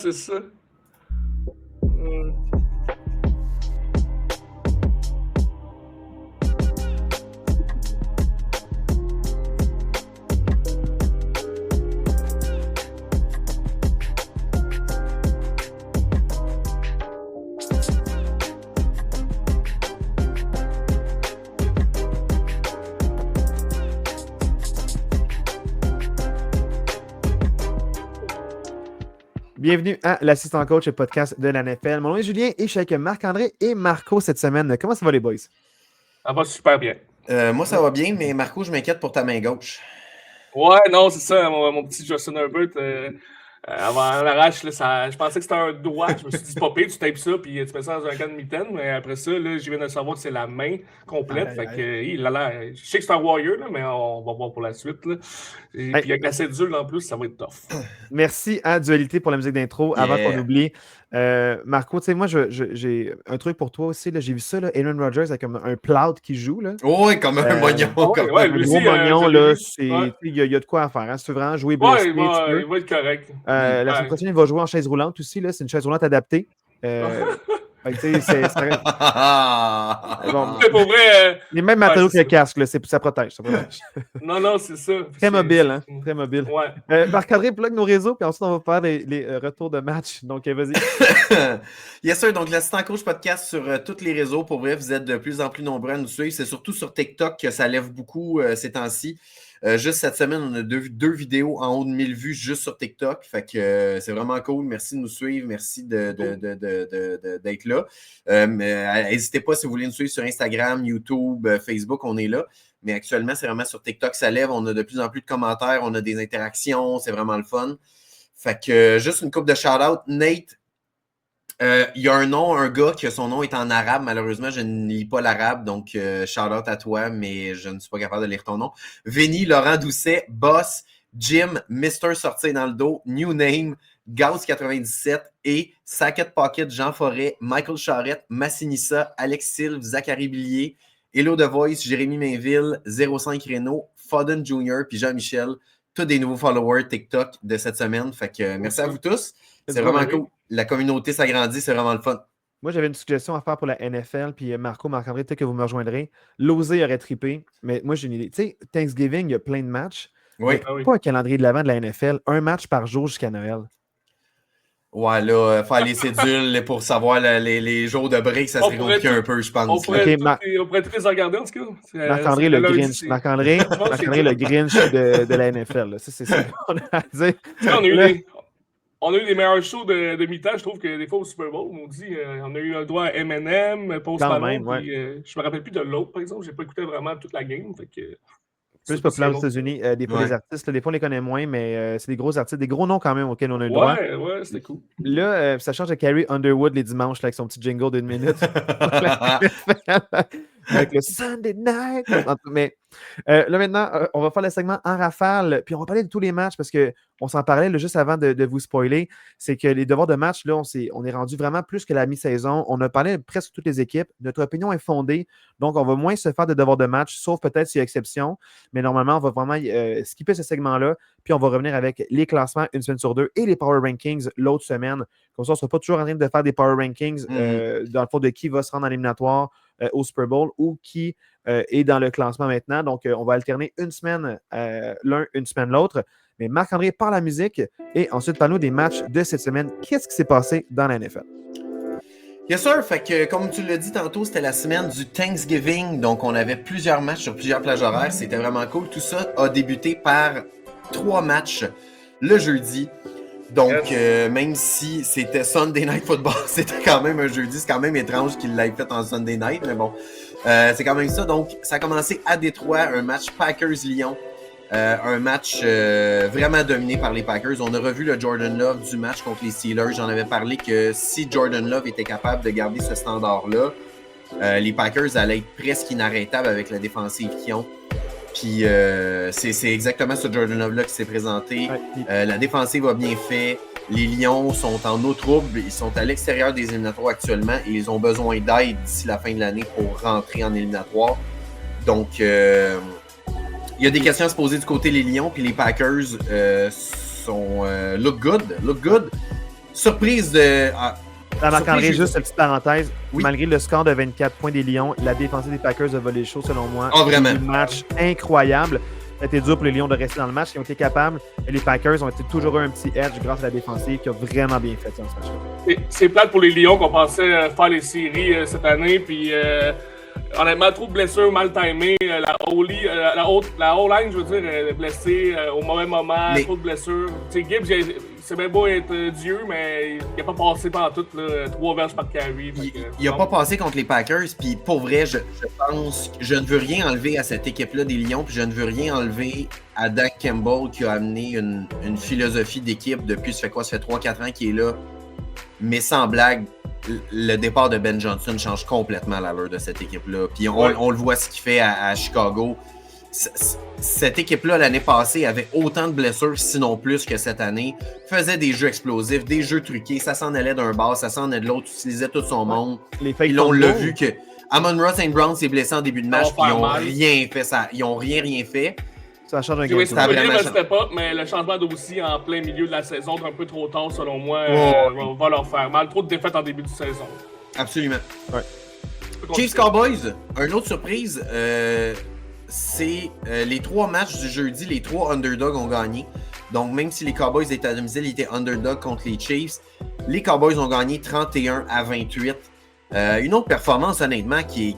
c'est ça. Mm. Bienvenue à l'Assistant Coach, le podcast de la NFL. Mon nom est Julien et je suis avec Marc-André et Marco cette semaine. Comment ça va les boys? Ça va super bien. Moi, ça va bien, mais Marco, je m'inquiète pour ta main gauche. Ouais, non, c'est ça, mon petit Justin Herbert. Avant l'arrache, je pensais que c'était un doigt. Je me suis dit, c'est pas pire, tu tapes ça, puis tu mets ça dans un cas de mitaine. Mais après ça, là, je viens de savoir que c'est la main complète. Fait que, je sais que c'est un Warrior, là, mais on va voir pour la suite. Là. Et puis avec la cédule en plus, ça va être tough. Merci à Dualité pour la musique d'intro. Avant qu'on oublie, Marco, tu sais, moi, j'ai un truc pour toi aussi. J'ai vu ça, là, Aaron Rodgers avec un Plout qui joue. Là. Oui, comme un mognon. Ouais, un gros mognon, là, il y a de quoi à faire. Hein. Si tu veux vraiment jouer blessé, il va être correct. La semaine prochaine, il va jouer en chaise roulante aussi. Là. C'est une chaise roulante adaptée. Bon, pour vrai, les mêmes matériaux que le casque, là, ça protège. Non, c'est ça. Très mobile, hein? Très mobile. Ouais. Marc-André, plug nos réseaux, puis ensuite, on va faire les retours de match. Donc, vas-y. Yes, sir. Donc, l'Assistant Coach podcast sur tous les réseaux. Pour vrai, vous êtes de plus en plus nombreux à nous suivre. C'est surtout sur TikTok que ça lève beaucoup ces temps-ci. Juste cette semaine, on a deux vidéos en haut de 1000 vues juste sur TikTok. Fait que c'est vraiment cool. Merci de nous suivre. Merci d'être là. N'hésitez pas si vous voulez nous suivre sur Instagram, YouTube, Facebook, on est là. Mais actuellement, c'est vraiment sur TikTok, ça lève. On a de plus en plus de commentaires. On a des interactions. C'est vraiment le fun. Fait que juste une couple de shout-out. Nate, il y a un gars que son nom est en arabe. Malheureusement, je ne lis pas l'arabe, donc shout-out à toi, mais je ne suis pas capable de lire ton nom. Vinny, Laurent Doucet, Boss, Jim, Mr. Sortir dans le dos, New Name, Gauss97 et Sacket Pocket, Jean Forêt, Michael Charette, Massinissa, Alex Silve, Zachary Billier, Hello The Voice, Jérémy Mainville, 05 Renault, Foden Jr. puis Jean-Michel. Tous des nouveaux followers TikTok de cette semaine. Fait que merci à vous tous. C'est vraiment cool. La communauté s'agrandit, c'est vraiment le fun. Moi, j'avais une suggestion à faire pour la NFL, puis Marc-André, peut-être que vous me rejoindrez. Losé aurait trippé, mais moi, j'ai une idée. Tu sais, Thanksgiving, il y a plein de matchs. Oui. Mais pas un calendrier de l'avant de la NFL. Un match par jour jusqu'à Noël. Ouais, là, faire les cédules pour savoir les jours de break, ça serait compliqué un peu, je pense. On pourrait tous les regarder, en tout cas. Marc-André, le Grinch. Marc-André, le Grinch de la NFL. Là. Ça, c'est ça qu'on a à dire. On a eu les meilleurs shows de mi-temps, je trouve que des fois au Super Bowl, on dit, on a eu un droit à M&M, Post Malone, puis je me rappelle plus de l'autre, par exemple, j'ai pas écouté vraiment toute la game, fait que... Plus populaire aux États-Unis. Des fois, les artistes, des fois, on les connaît moins, mais c'est des gros artistes, des gros noms quand même auxquels on a eu le droit. Ouais, c'était cool. Là, ça change de Carrie Underwood les dimanches là, avec son petit jingle d'une minute. Avec le Sunday night. Mais là, maintenant, on va faire le segment en rafale, puis on va parler de tous les matchs parce qu'on s'en parlait là, juste avant de vous spoiler. C'est que les devoirs de match, là, on est rendu vraiment plus que la mi-saison. On a parlé de presque toutes les équipes. Notre opinion est fondée, donc on va moins se faire de devoirs de match, sauf peut-être s'il y a exception. Mais normalement, on va vraiment skipper ce segment-là, puis on va revenir avec les classements une semaine sur deux et les Power Rankings l'autre semaine. Comme ça, on ne sera pas toujours en train de faire des Power Rankings dans le fond de qui va se rendre en éliminatoire au Super Bowl ou qui est dans le classement maintenant. Donc, on va alterner une semaine l'un, une semaine l'autre. Mais Marc-André part la musique et ensuite parle-nous des matchs de cette semaine. Qu'est-ce qui s'est passé dans la NFL? Yes, sir. Fait que, comme tu l'as dit tantôt, c'était la semaine du Thanksgiving. Donc, on avait plusieurs matchs sur plusieurs plages horaires. C'était vraiment cool. Tout ça a débuté par 3 matchs le jeudi. Donc, même si c'était Sunday Night Football, c'était quand même un jeudi. C'est quand même étrange qu'il l'ait fait en Sunday Night, mais bon, c'est quand même ça. Donc, ça a commencé à Détroit, un match Packers-Lyon. Un match vraiment dominé par les Packers. On a revu le Jordan Love du match contre les Steelers. J'en avais parlé que si Jordan Love était capable de garder ce standard-là, les Packers allaient être presque inarrêtables avec la défensive qu'ils ont. Puis c'est exactement ce Jordan Love-là qui s'est présenté. La défensive a bien fait. Les Lions sont en eau trouble. Ils sont à l'extérieur des éliminatoires actuellement et ils ont besoin d'aide d'ici la fin de l'année pour rentrer en éliminatoire. Donc, il y a des questions à se poser du côté des Lions. Puis les Packers sont look good. Surprise de. Dans Marc-André, surprise, juste une petite parenthèse. Oui. Malgré le score de 24 points des Lions, la défensive des Packers a volé chaud, selon moi. Ah, vraiment? Un match incroyable. Ça a été dur pour les Lions de rester dans le match. Ils ont été capables. Et les Packers ont été toujours eu un petit edge grâce à la défensive qui a vraiment bien fait ça dans ce match-là. C'est plate pour les Lions qu'on pensait faire les séries cette année. Puis honnêtement, trop de blessures mal timées. La O-line, je veux dire, est blessée au mauvais moment. Trop de blessures. Tu sais, Gibbs, c'est bien beau être Dieu, mais il n'a pas passé pendant tout 3 verges par carry. Il n'a pas passé contre les Packers. Puis pour vrai, je pense que je ne veux rien enlever à cette équipe-là des Lions. Puis je ne veux rien enlever à Dak Campbell qui a amené une philosophie d'équipe depuis, ça fait 3-4 ans qu'il est là. Mais sans blague, le départ de Ben Johnson change complètement l'allure de cette équipe-là. Puis on le voit ce qu'il fait à Chicago. Cette équipe-là, l'année passée, avait autant de blessures, sinon plus que cette année. Faisait des jeux explosifs, des jeux truqués. Ça s'en allait d'un bas, ça s'en allait de l'autre. Utilisait tout son monde. Puis là, on l'a vu que Amon-Ra St. Brown s'est blessé en début de match. Puis ils n'ont rien fait. Ils n'ont rien fait. Ça change un game. Oui, c'est un step up, mais le changement d'aussi en plein milieu de la saison, un peu trop tard, selon moi, va leur faire mal. Trop de défaites en début de saison. Absolument. Ouais. Chiefs Cowboys, une autre surprise, c'est les 3 matchs du jeudi, les 3 underdogs ont gagné. Donc, même si les Cowboys étaient à domicile, ils étaient underdogs contre les Chiefs. Les Cowboys ont gagné 31-28. Une autre performance, honnêtement, qui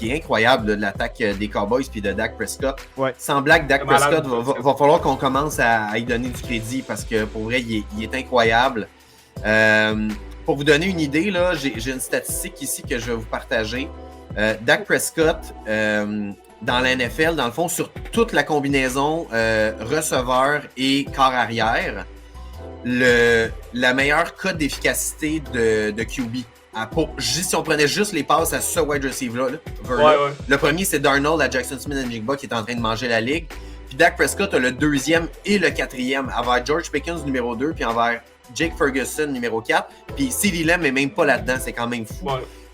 est incroyable de l'attaque des Cowboys puis de Dak Prescott. Ouais. Sans blague, Dak Prescott, va falloir qu'on commence à y donner du crédit parce que pour vrai, il est incroyable. Pour vous donner une idée, là, j'ai une statistique ici que je vais vous partager. Dak Prescott, dans la NFL, dans le fond, sur toute la combinaison receveur et corps arrière, la meilleure cote d'efficacité de QB. Si on prenait juste les passes à ce wide receiver-là, le premier, c'est Darnold à Jackson Smith-Njigba qui est en train de manger la ligue. Puis Dak Prescott a le 2e et le 4e envers George Pickens, numéro 2, puis envers Jake Ferguson, numéro 4. Puis CeeDee Lamb n'est même pas là-dedans, c'est quand même fou.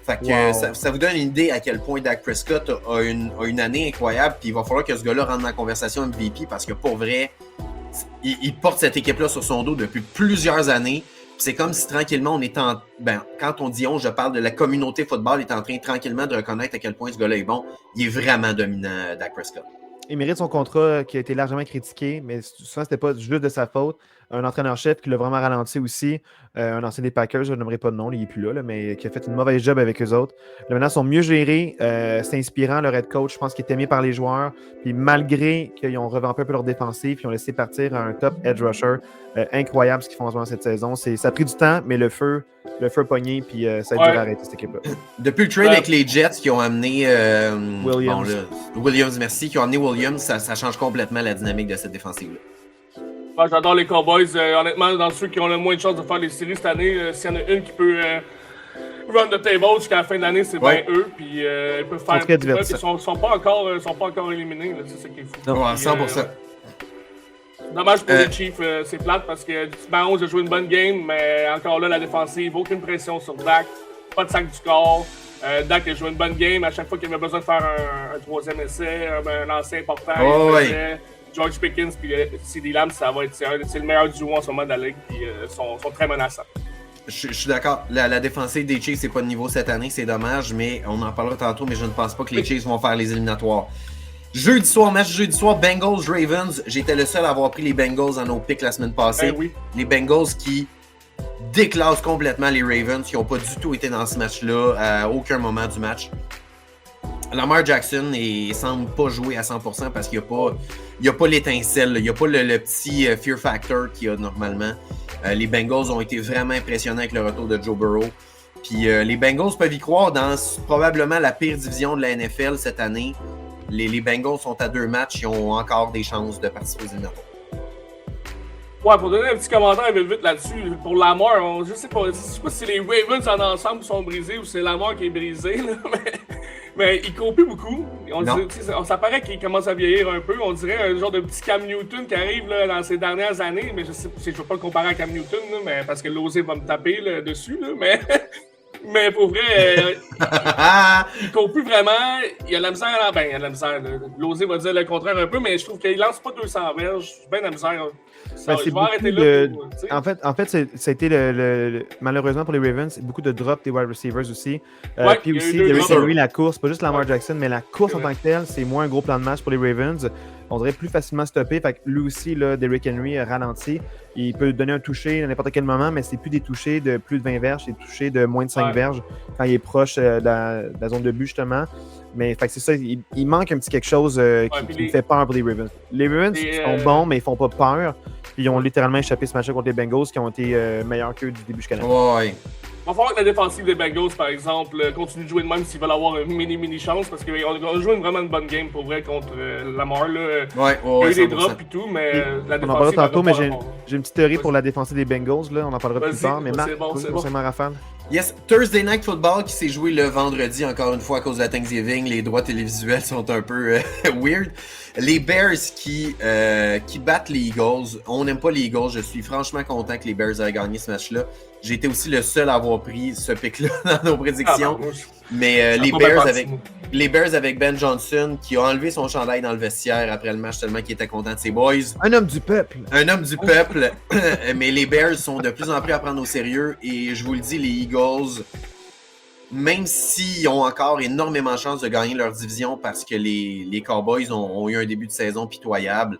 Fait que ça vous donne une idée à quel point Dak Prescott a une année incroyable. Puis il va falloir que ce gars-là rentre dans la conversation MVP parce que pour vrai, il porte cette équipe-là sur son dos depuis plusieurs années. C'est comme si tranquillement on est quand on dit on, je parle de la communauté football, est en train tranquillement de reconnaître à quel point ce gars-là est bon. Il est vraiment dominant, Dak Prescott. Il mérite son contrat qui a été largement critiqué, mais souvent c'était pas juste de sa faute. Un entraîneur-chef qui l'a vraiment ralenti aussi. Un ancien des Packers, je n'aimerais pas de nom, il n'est plus là, mais qui a fait une mauvaise job avec eux autres. Là, maintenant, ils sont mieux gérés. C'est inspirant, leur head coach. Je pense qu'il est aimé par les joueurs. Puis malgré qu'ils ont revampé un peu leur défensive, ils ont laissé partir un top edge rusher. Incroyable ce qu'ils font en ce moment cette saison. Ça a pris du temps, mais le feu pogné, puis ça a été dur à arrêter cette équipe-là. Depuis le trade avec les Jets qui ont amené Williams. Williams, merci, qui ont amené Williams, ça change complètement la dynamique de cette défensive-là. J'adore les Cowboys. Honnêtement, dans ceux qui ont le moins de chances de faire les séries cette année, s'il y en a une qui peut run the table jusqu'à la fin de l'année, c'est bien eux. Puis ils peuvent faire. Ils sont pas encore éliminés. C'est ça qui est fou. Non, à 100%. Dommage pour les Chiefs, c'est plate parce que Mahomes a joué une bonne game, mais encore là, la défensive, aucune pression sur Dak, pas de sac du corps. Dak a joué une bonne game. À chaque fois qu'il avait besoin de faire un 3e essai, un lancer important, George Pickens et CeeDee Lamb, c'est le meilleur duo en ce moment de la ligue, puis sont très menaçants. Je suis d'accord. La défensive des Chiefs, c'est pas de niveau cette année, c'est dommage, mais on en parlera tantôt, mais je ne pense pas que les Chiefs vont faire les éliminatoires. Match jeudi soir, Bengals-Ravens. J'étais le seul à avoir pris les Bengals en nos picks la semaine passée. Oui. Les Bengals qui déclassent complètement les Ravens, qui n'ont pas du tout été dans ce match-là à aucun moment du match. Lamar Jackson semble pas jouer à 100% parce qu'il n'y a pas l'étincelle, il n'y a pas le petit fear factor qu'il y a normalement. Les Bengals ont été vraiment impressionnants avec le retour de Joe Burrow. Puis les Bengals peuvent y croire dans probablement la pire division de la NFL cette année. Les Bengals sont à 2 matchs, ils ont encore des chances de participer aux éliminatoires. Ouais, pour donner un petit commentaire vite là-dessus, pour Lamar, je sais pas si les Ravens en ensemble sont brisés ou c'est Lamar qui est brisé, là, mais il court plus beaucoup. Ça paraît qu'il commence à vieillir un peu. On dirait un genre de petit Cam Newton qui arrive là, dans ces dernières années, mais je ne veux pas le comparer à Cam Newton, là, mais, parce que l'osé va me taper là, dessus, là, mais Mais pour vrai, il court plus vraiment. Il a la misère à il a la misère. L'osé va dire le contraire un peu, mais je trouve qu'il lance pas 200 verges. J'ai bien la misère. Ben, Je vais arrêter là. En fait, ça a été malheureusement pour les Ravens, c'est beaucoup de drops des wide receivers aussi. Ouais, puis il y a aussi, eu deux Derrick drops. Henry, la course, pas juste Lamar Ouais. Jackson, mais la course C'est en vrai. tant que telle, c'est moins un gros plan de match pour les Ravens. On dirait plus facilement stopper. Fait que lui aussi, là, Derrick Henry a ralenti. Il peut donner un toucher à n'importe quel moment, mais c'est plus des touchés de plus de 20 verges, c'est des touchés de moins de 5 Ouais. verges quand il est proche de la zone de but, justement. Mais fait que c'est ça, il manque un petit quelque chose puis qui me fait peur pour les Ravens. Les Ravens Les, sont bons, mais ils font pas peur. Puis ils ont littéralement échappé ce match-là contre les Bengals qui ont été meilleurs qu'eux du début jusqu'à la fin. Ouais. Il va falloir que la défensive des Bengals, par exemple, continue de jouer de même s'ils veulent avoir une mini chance, parce qu'on a joué vraiment une bonne game pour vrai contre Lamar. Là. Ouais, Il y a eu des 100%. drops et tout, mais la On défensive... en parlera tantôt, mais j'ai j'ai une petite théorie pour la défensive des Bengals. Là. On en parlera plus Vas-y, tard. Mais Marc, c'est bon, c'est concernant Rafale. Yes, Thursday Night Football qui s'est joué le vendredi, encore une fois, à cause de la Thanksgiving. Les droits télévisuels sont un peu weird. Les Bears qui battent les Eagles. On n'aime pas les Eagles. Je suis franchement content que les Bears aient gagné ce match-là. J'ai été aussi le seul à avoir pris ce pic-là dans nos prédictions. Mais les Bears avec Ben Johnson qui a enlevé son chandail dans le vestiaire après le match tellement qu'il était content de ses boys. Un homme du peuple. Un homme du peuple. Mais les Bears sont de plus en plus à prendre au sérieux. Et je vous le dis, les Eagles, même s'ils ont encore énormément de chances de gagner leur division parce que les Cowboys ont eu un début de saison pitoyable,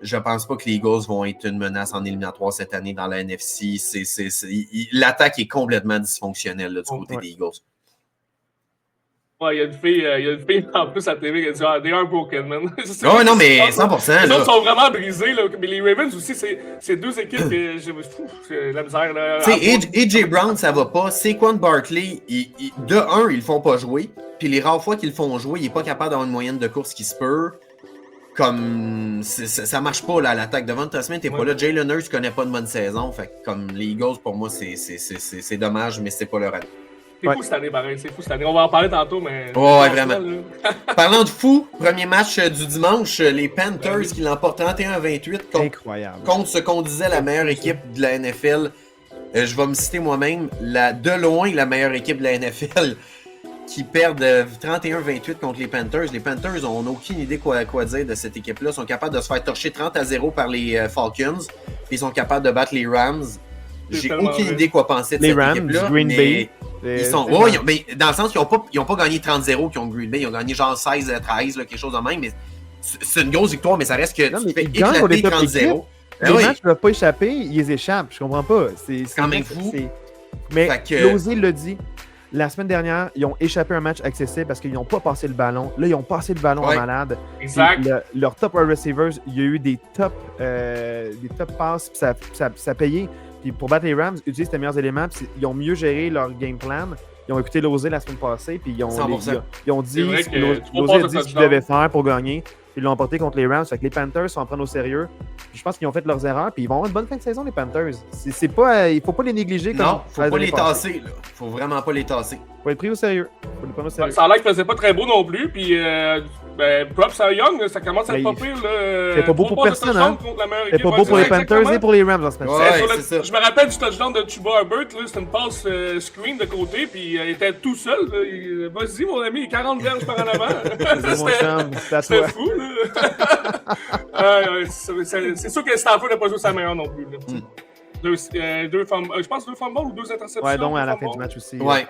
je pense pas que les Eagles vont être une menace en éliminatoire cette année dans la NFC. L'attaque est complètement dysfonctionnelle là, du côté des Eagles. Ouais, il y a une fille en plus à la TV qui a dit « they are broken, man ». Ouais, non, mais 100%. Les autres sont vraiment brisés, là. Mais les Ravens aussi, c'est deux équipes que c'est la misère. Là. Tu sais, AJ Brown, ça va pas. Saquon Barkley, de un, ils le font pas jouer. Puis les rares fois qu'ils le font jouer, il est pas capable d'avoir une moyenne de course qui se peut. Comme ça marche pas là, à l'attaque. Devonta Smith t'es pas là. Jalen Hurts connaît pas de bonne saison. Fait que, comme les Eagles, pour moi, c'est dommage, mais c'est pas leur année. C'est fou cette année, pareil. C'est fou cette année. On va en parler tantôt, mais. Ouais, vraiment. Parlant de fou, premier match du dimanche, les Panthers qui l'emportent 31-28 Incroyable. contre ce qu'on disait la meilleure équipe de la NFL. Je vais me citer moi-même, de loin la meilleure équipe de la NFL. Qui perdent 31-28 contre les Panthers. Les Panthers, on n'a aucune idée quoi dire de cette équipe-là. Ils sont capables de se faire torcher 30-0 par les Falcons. Puis ils sont capables de battre les Rams. J'ai aucune idée quoi penser de les cette Rams, équipe-là. Green Bay. Ils sont, mais dans le sens qu'ils n'ont pas gagné 30-0 qui ont Green Bay. Ils ont gagné genre 16-13, quelque chose de même. Mais c'est une grosse victoire, mais ça reste que tu fais éclater 30-0. Les matchs ne peuvent pas échapper, ils les échappent. Je comprends pas. C'est quand même fou. Mais Lozé l'a dit. La semaine dernière, ils ont échappé un match accessible parce qu'ils n'ont pas passé le ballon. Là, ils ont passé le ballon en malade. Exact. Leur top wide receivers, il y a eu des top passes, puis ça a payé. Puis pour battre les Rams, ils utilisent les meilleurs éléments, puis ils ont mieux géré leur game plan. Ils ont écouté Lozé la semaine passée, puis ils ont dit ce que Lozé a dit ce qu'ils devaient faire pour gagner. Ils l'ont emporté contre les Rams. Fait que les Panthers sont en prendre au sérieux. Je pense qu'ils ont fait leurs erreurs. Puis ils vont avoir une bonne fin de saison, les Panthers. Il ne faut pas les négliger. Non, il ne faut pas les tasser. Il ne faut vraiment pas les tasser. Il faut être pris au sérieux. Faut les prendre au sérieux. Ça a l'air qu'il faisait pas très beau non plus. Puis, props à Young, ça commence à être pas pire. C'est pas beau pour personne. Hein? C'est pas beau pour les Panthers et pour les Rams en ce match. Ouais, je me rappelle du touchdown de Chuba Herbert. C'était une passe screen de côté. Puis il était tout seul. Vas-y, mon ami, 40 verges par en avant. C'était fou. C'est sûr que Stafford n'a pas joué sa meilleure non plus. Je pense 2 fumbles ou 2 interceptions. Ouais, donc à la fin du match aussi. Ouais.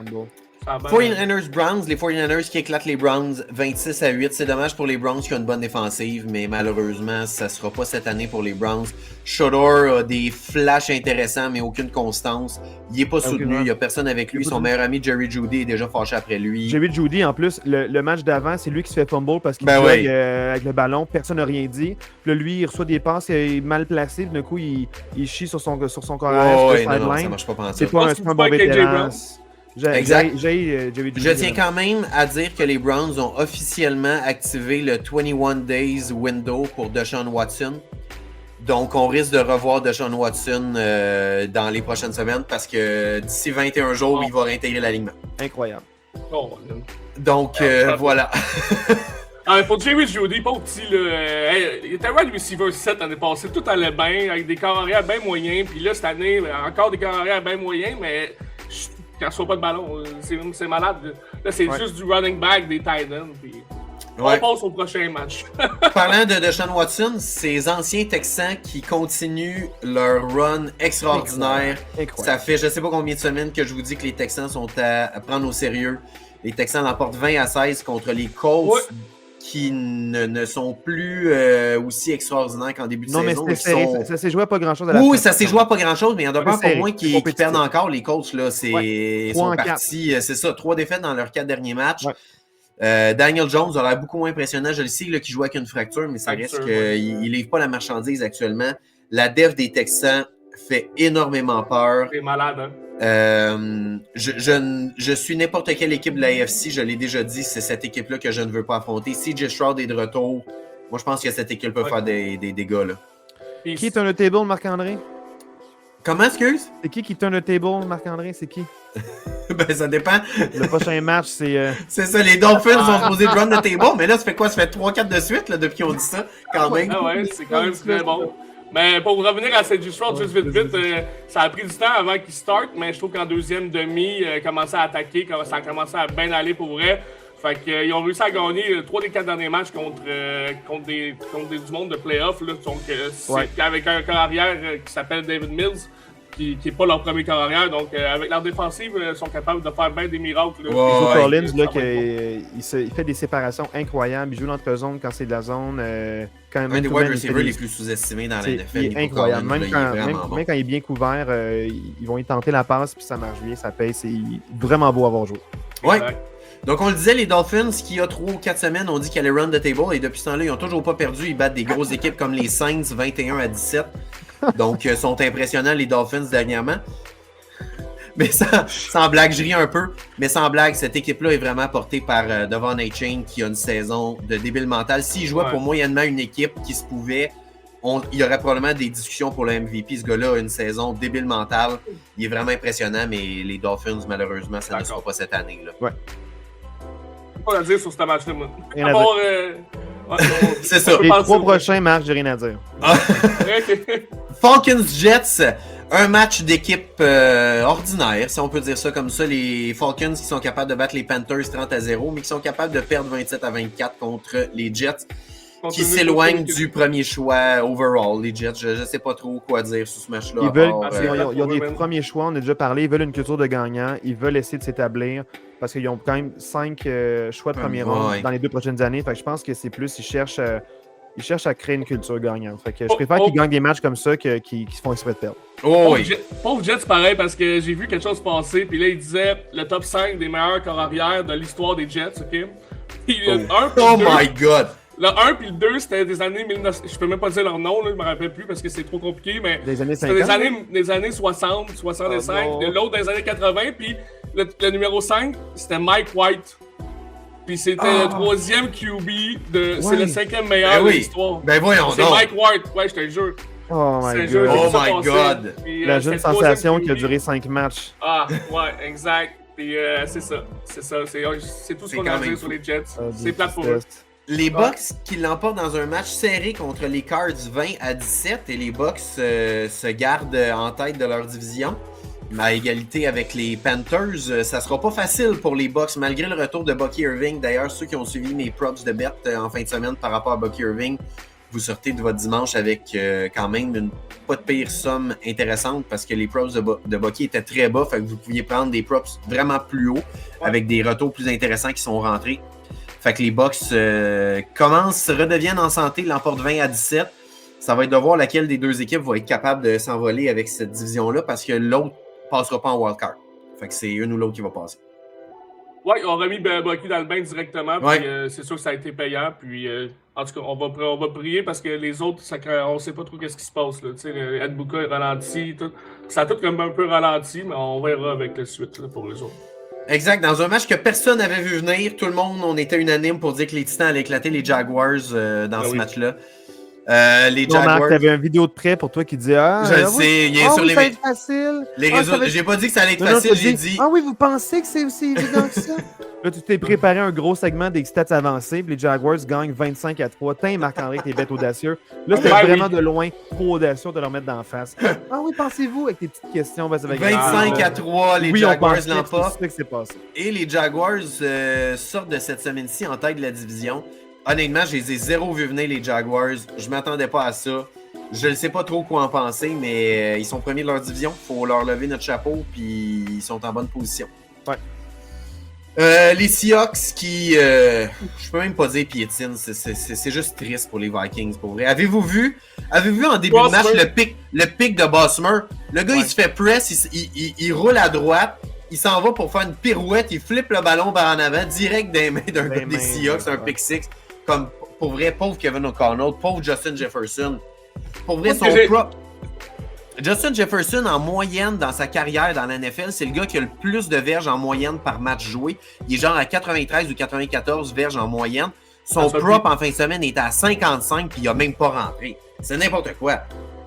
49ers Browns, les 49ers qui éclatent les Browns 26-8. C'est dommage pour les Browns qui ont une bonne défensive, mais malheureusement, ça ne sera pas cette année pour les Browns. Shedeur a des flashs intéressants, mais aucune constance. Il n'est pas soutenu, il n'y a personne avec lui. Son meilleur ami Jerry Jeudy est déjà fâché après lui. Jerry Jeudy, en plus, le match d'avant, c'est lui qui se fait fumble parce qu'il joue avec le ballon. Personne n'a rien dit. Puis là, lui, il reçoit des passes, il est mal placé. D'un coup, il chie sur son corps. Non, ça marche pas pendant ça. C'est pas un bon vétéran. Exact. Je tiens quand même à dire que les Browns ont officiellement activé le 21 Days Window pour Deshaun Watson. Donc, on risque de revoir Deshaun Watson dans les prochaines semaines parce que d'ici 21 jours, il va réintégrer l'alignement. Incroyable. Donc, voilà. Pour Jerry Jeudy, pas petit, là, il était wide receiver 7 l'année passée. Tout allait bien, avec des corps arrière bien moyens. Puis là, cette année, encore des corps arrière bien moyens, mais ne reçoit pas de ballon. C'est malade. Là, c'est juste du running back des Titans. Puis on passe au prochain match. Parlant de Deshaun Watson, ces anciens Texans qui continuent leur run extraordinaire. Incroyable. Ça fait je sais pas combien de semaines que je vous dis que les Texans sont à prendre au sérieux. Les Texans l'emportent 20-16 contre les Colts qui ne sont plus aussi extraordinaires qu'en début de saison. Mais ça s'est joué à pas grand-chose à la fin. Oui, ça s'est joué à pas grand-chose, mais il y en a pas pour moins qui perdent encore. Les Colts, là, ils sont partis, c'est ça, 3 défaites dans leurs 4 derniers matchs. Ouais. Daniel Jones a l'air beaucoup moins impressionnant. Je le sais qui joue avec une fracture, mais ça reste qu'il ne livre pas la marchandise actuellement. La def des Texans fait énormément peur. C'est malade, hein? Je suis n'importe quelle équipe de la AFC, je l'ai déjà dit, c'est cette équipe-là que je ne veux pas affronter. CJ Stroud est de retour. Moi, je pense que cette équipe peut faire des dégâts. Là. Qui turn the table, Marc-André? Comment, excuse? C'est qui turn the table, Marc-André? C'est qui? Ben, ça dépend. Le prochain match, c'est... C'est ça, les Dolphins sont supposés run the table, mais là, ça fait quoi? Ça fait 3-4 de suite là, depuis qu'on dit ça, quand même. Ah ouais, c'est quand même très bon. Mais pour revenir à CJ Stroud, juste vite, ça a pris du temps avant qu'il start, mais je trouve qu'en deuxième demi, il a commencé à attaquer, ça a commencé à bien aller pour vrai. Fait qu'ils ont réussi à gagner 3 des 4 derniers matchs contre du monde de playoff. Là, donc, avec un corps arrière qui s'appelle David Mills, qui n'est pas leur premier corps arrière. Donc, avec leur défensive, ils sont capables de faire bien des miracles. Joe Collins, il fait des séparations incroyables. Il joue l'entre-zone quand c'est de la zone. Un des wide receivers les plus sous-estimés dans la NFL. Il est incroyable. Même quand il est bien couvert, ils vont y tenter la passe, puis ça marche bien, ça paye. C'est vraiment beau à avoir joué. Oui. Donc, on le disait, les Dolphins, qui il y a 3 ou 4 semaines, ont dit qu'ils allaient run the table. Et depuis ce temps-là, ils n'ont toujours pas perdu. Ils battent des grosses équipes comme les Saints, 21-17. Donc, sont impressionnants, les Dolphins, dernièrement. Mais sans blague, je ris un peu. Mais sans blague, cette équipe-là est vraiment portée par Devon A-Chain, qui a une saison de débile mental. S'il jouait pour moyennement une équipe qui se pouvait, il y aurait probablement des discussions pour le MVP. Ce gars-là a une saison débile mentale. Il est vraiment impressionnant, mais les Dolphins, malheureusement, ça ne sera pas cette année. Là. Ouais. Pas à dire sur ce match-là, moi. C'est ça. Les 3 prochains matchs, j'ai rien à dire. Falcons-Jets, un match d'équipe ordinaire, si on peut dire ça comme ça. Les Falcons qui sont capables de battre les Panthers 30-0, mais qui sont capables de perdre 27-24 contre les Jets, qui s'éloignent du premier choix overall. Les Jets, je ne sais pas trop quoi dire sur ce match-là. Ils ont des premiers choix, on a déjà parlé. Ils veulent une culture de gagnant. Ils veulent essayer de s'établir parce qu'ils ont quand même 5 choix de premier round dans les 2 prochaines années. Fait que je pense que c'est plus, ils cherchent à créer une culture gagnante. Fait que je préfère qu'ils gagnent des matchs comme ça qu'ils se font exprès de perdre. Pauvre Jets, pareil, parce que j'ai vu quelque chose passer, puis là, il disait le top 5 des meilleurs corps arrière de l'histoire des Jets, OK? Puis my God! Le 1 puis le 2, c'était des années 1900. Je peux même pas dire leur nom, là, je me rappelle plus parce que c'est trop compliqué, mais des années 50, des années 60, 65, l'autre des années 80, puis le numéro 5, c'était Mike White. Puis c'était le 3e QB c'est le 5e meilleur de l'histoire. Ben voyons donc. C'est Mike White, ouais, je te le jure. Oh my God. Puis, la jeune sensation qui a duré 5 matchs. Ah, ouais, exact. Puis c'est ça. C'est tout ce qu'on a à dire sur les Jets. C'est plate pour eux. Les Bucks qui l'emportent dans un match serré contre les Cards 20-17 et les Bucks se gardent en tête de leur division. À égalité avec les Panthers, ça sera pas facile pour les Bucks malgré le retour de Bucky Irving. D'ailleurs, ceux qui ont suivi mes props de bet en fin de semaine par rapport à Bucky Irving, vous sortez de votre dimanche avec quand même une pas de pire somme intéressante parce que les props de Bucky étaient très bas, fait que vous pouviez prendre des props vraiment plus hauts avec des retours plus intéressants qui sont rentrés. Fait que les Bucks redeviennent en santé, l'emportent 20-17. Ça va être de voir laquelle des deux équipes va être capable de s'envoler avec cette division-là parce que l'autre ne passera pas en wildcard. Fait que c'est une ou l'autre qui va passer. Oui, on a remis Bucky dans le bain directement. Puis c'est sûr que ça a été payant. Puis en tout cas, on va prier parce que les autres, on ne sait pas trop qu'est-ce qui se passe. Là. Ed Buka est ralenti. Tout. Ça a tout comme un peu ralenti, mais on verra avec la suite là, pour les autres. Exact. Dans un match que personne n'avait vu venir, tout le monde, on était unanime pour dire que les Titans allaient éclater les Jaguars dans ce match-là. Les Non, Marc, Jaguars. t'avais une vidéo de prêt pour toi qui disait Je le sais, il est sur les ça va être facile. Les Ah, réseaux. ça va être- J'ai pas dit que ça allait être Non, non, facile, t'as j'ai dit. Ah oui, vous pensez que c'est aussi évident que ça? Là, tu t'es préparé un gros segment des stats avancés, puis les Jaguars gagnent 25-3. T'es Marc-André, tes bêtes audacieux. Là, c'était Ouais, vraiment oui. de loin trop audacieux de leur mettre d'en face. Ah oui, pensez-vous avec tes petites questions? Ben, ça va être 25-3, les oui, on Jaguars pensait, l'emportent. c'est ça que c'est passé. Et les Jaguars sortent de cette semaine-ci en tête de la division. Honnêtement, je les ai zéro vu venir, les Jaguars. Je m'attendais pas à ça. Je ne sais pas trop quoi en penser, mais ils sont premiers de leur division. Il faut leur lever notre chapeau, puis ils sont en bonne position. Ouais. Les Seahawks qui, je peux même pas dire piétinent, c'est juste triste pour les Vikings, pour vrai. Avez-vous vu en début de match le pic de Bosmer? Le gars, il se fait press, il roule à droite, il s'en va pour faire une pirouette, il flippe le ballon par en avant, direct dans les mains d'un gars des Seahawks, un pick six. Comme, pour vrai, pauvre Kevin O'Connell, pauvre Justin Jefferson. Pour vrai, Justin Jefferson, en moyenne, dans sa carrière dans la NFL, c'est le gars qui a le plus de verges en moyenne par match joué. Il est genre à 93 ou 94 verges en moyenne. Son prop en fin de semaine était à 55 puis il a même pas rentré. C'est n'importe quoi.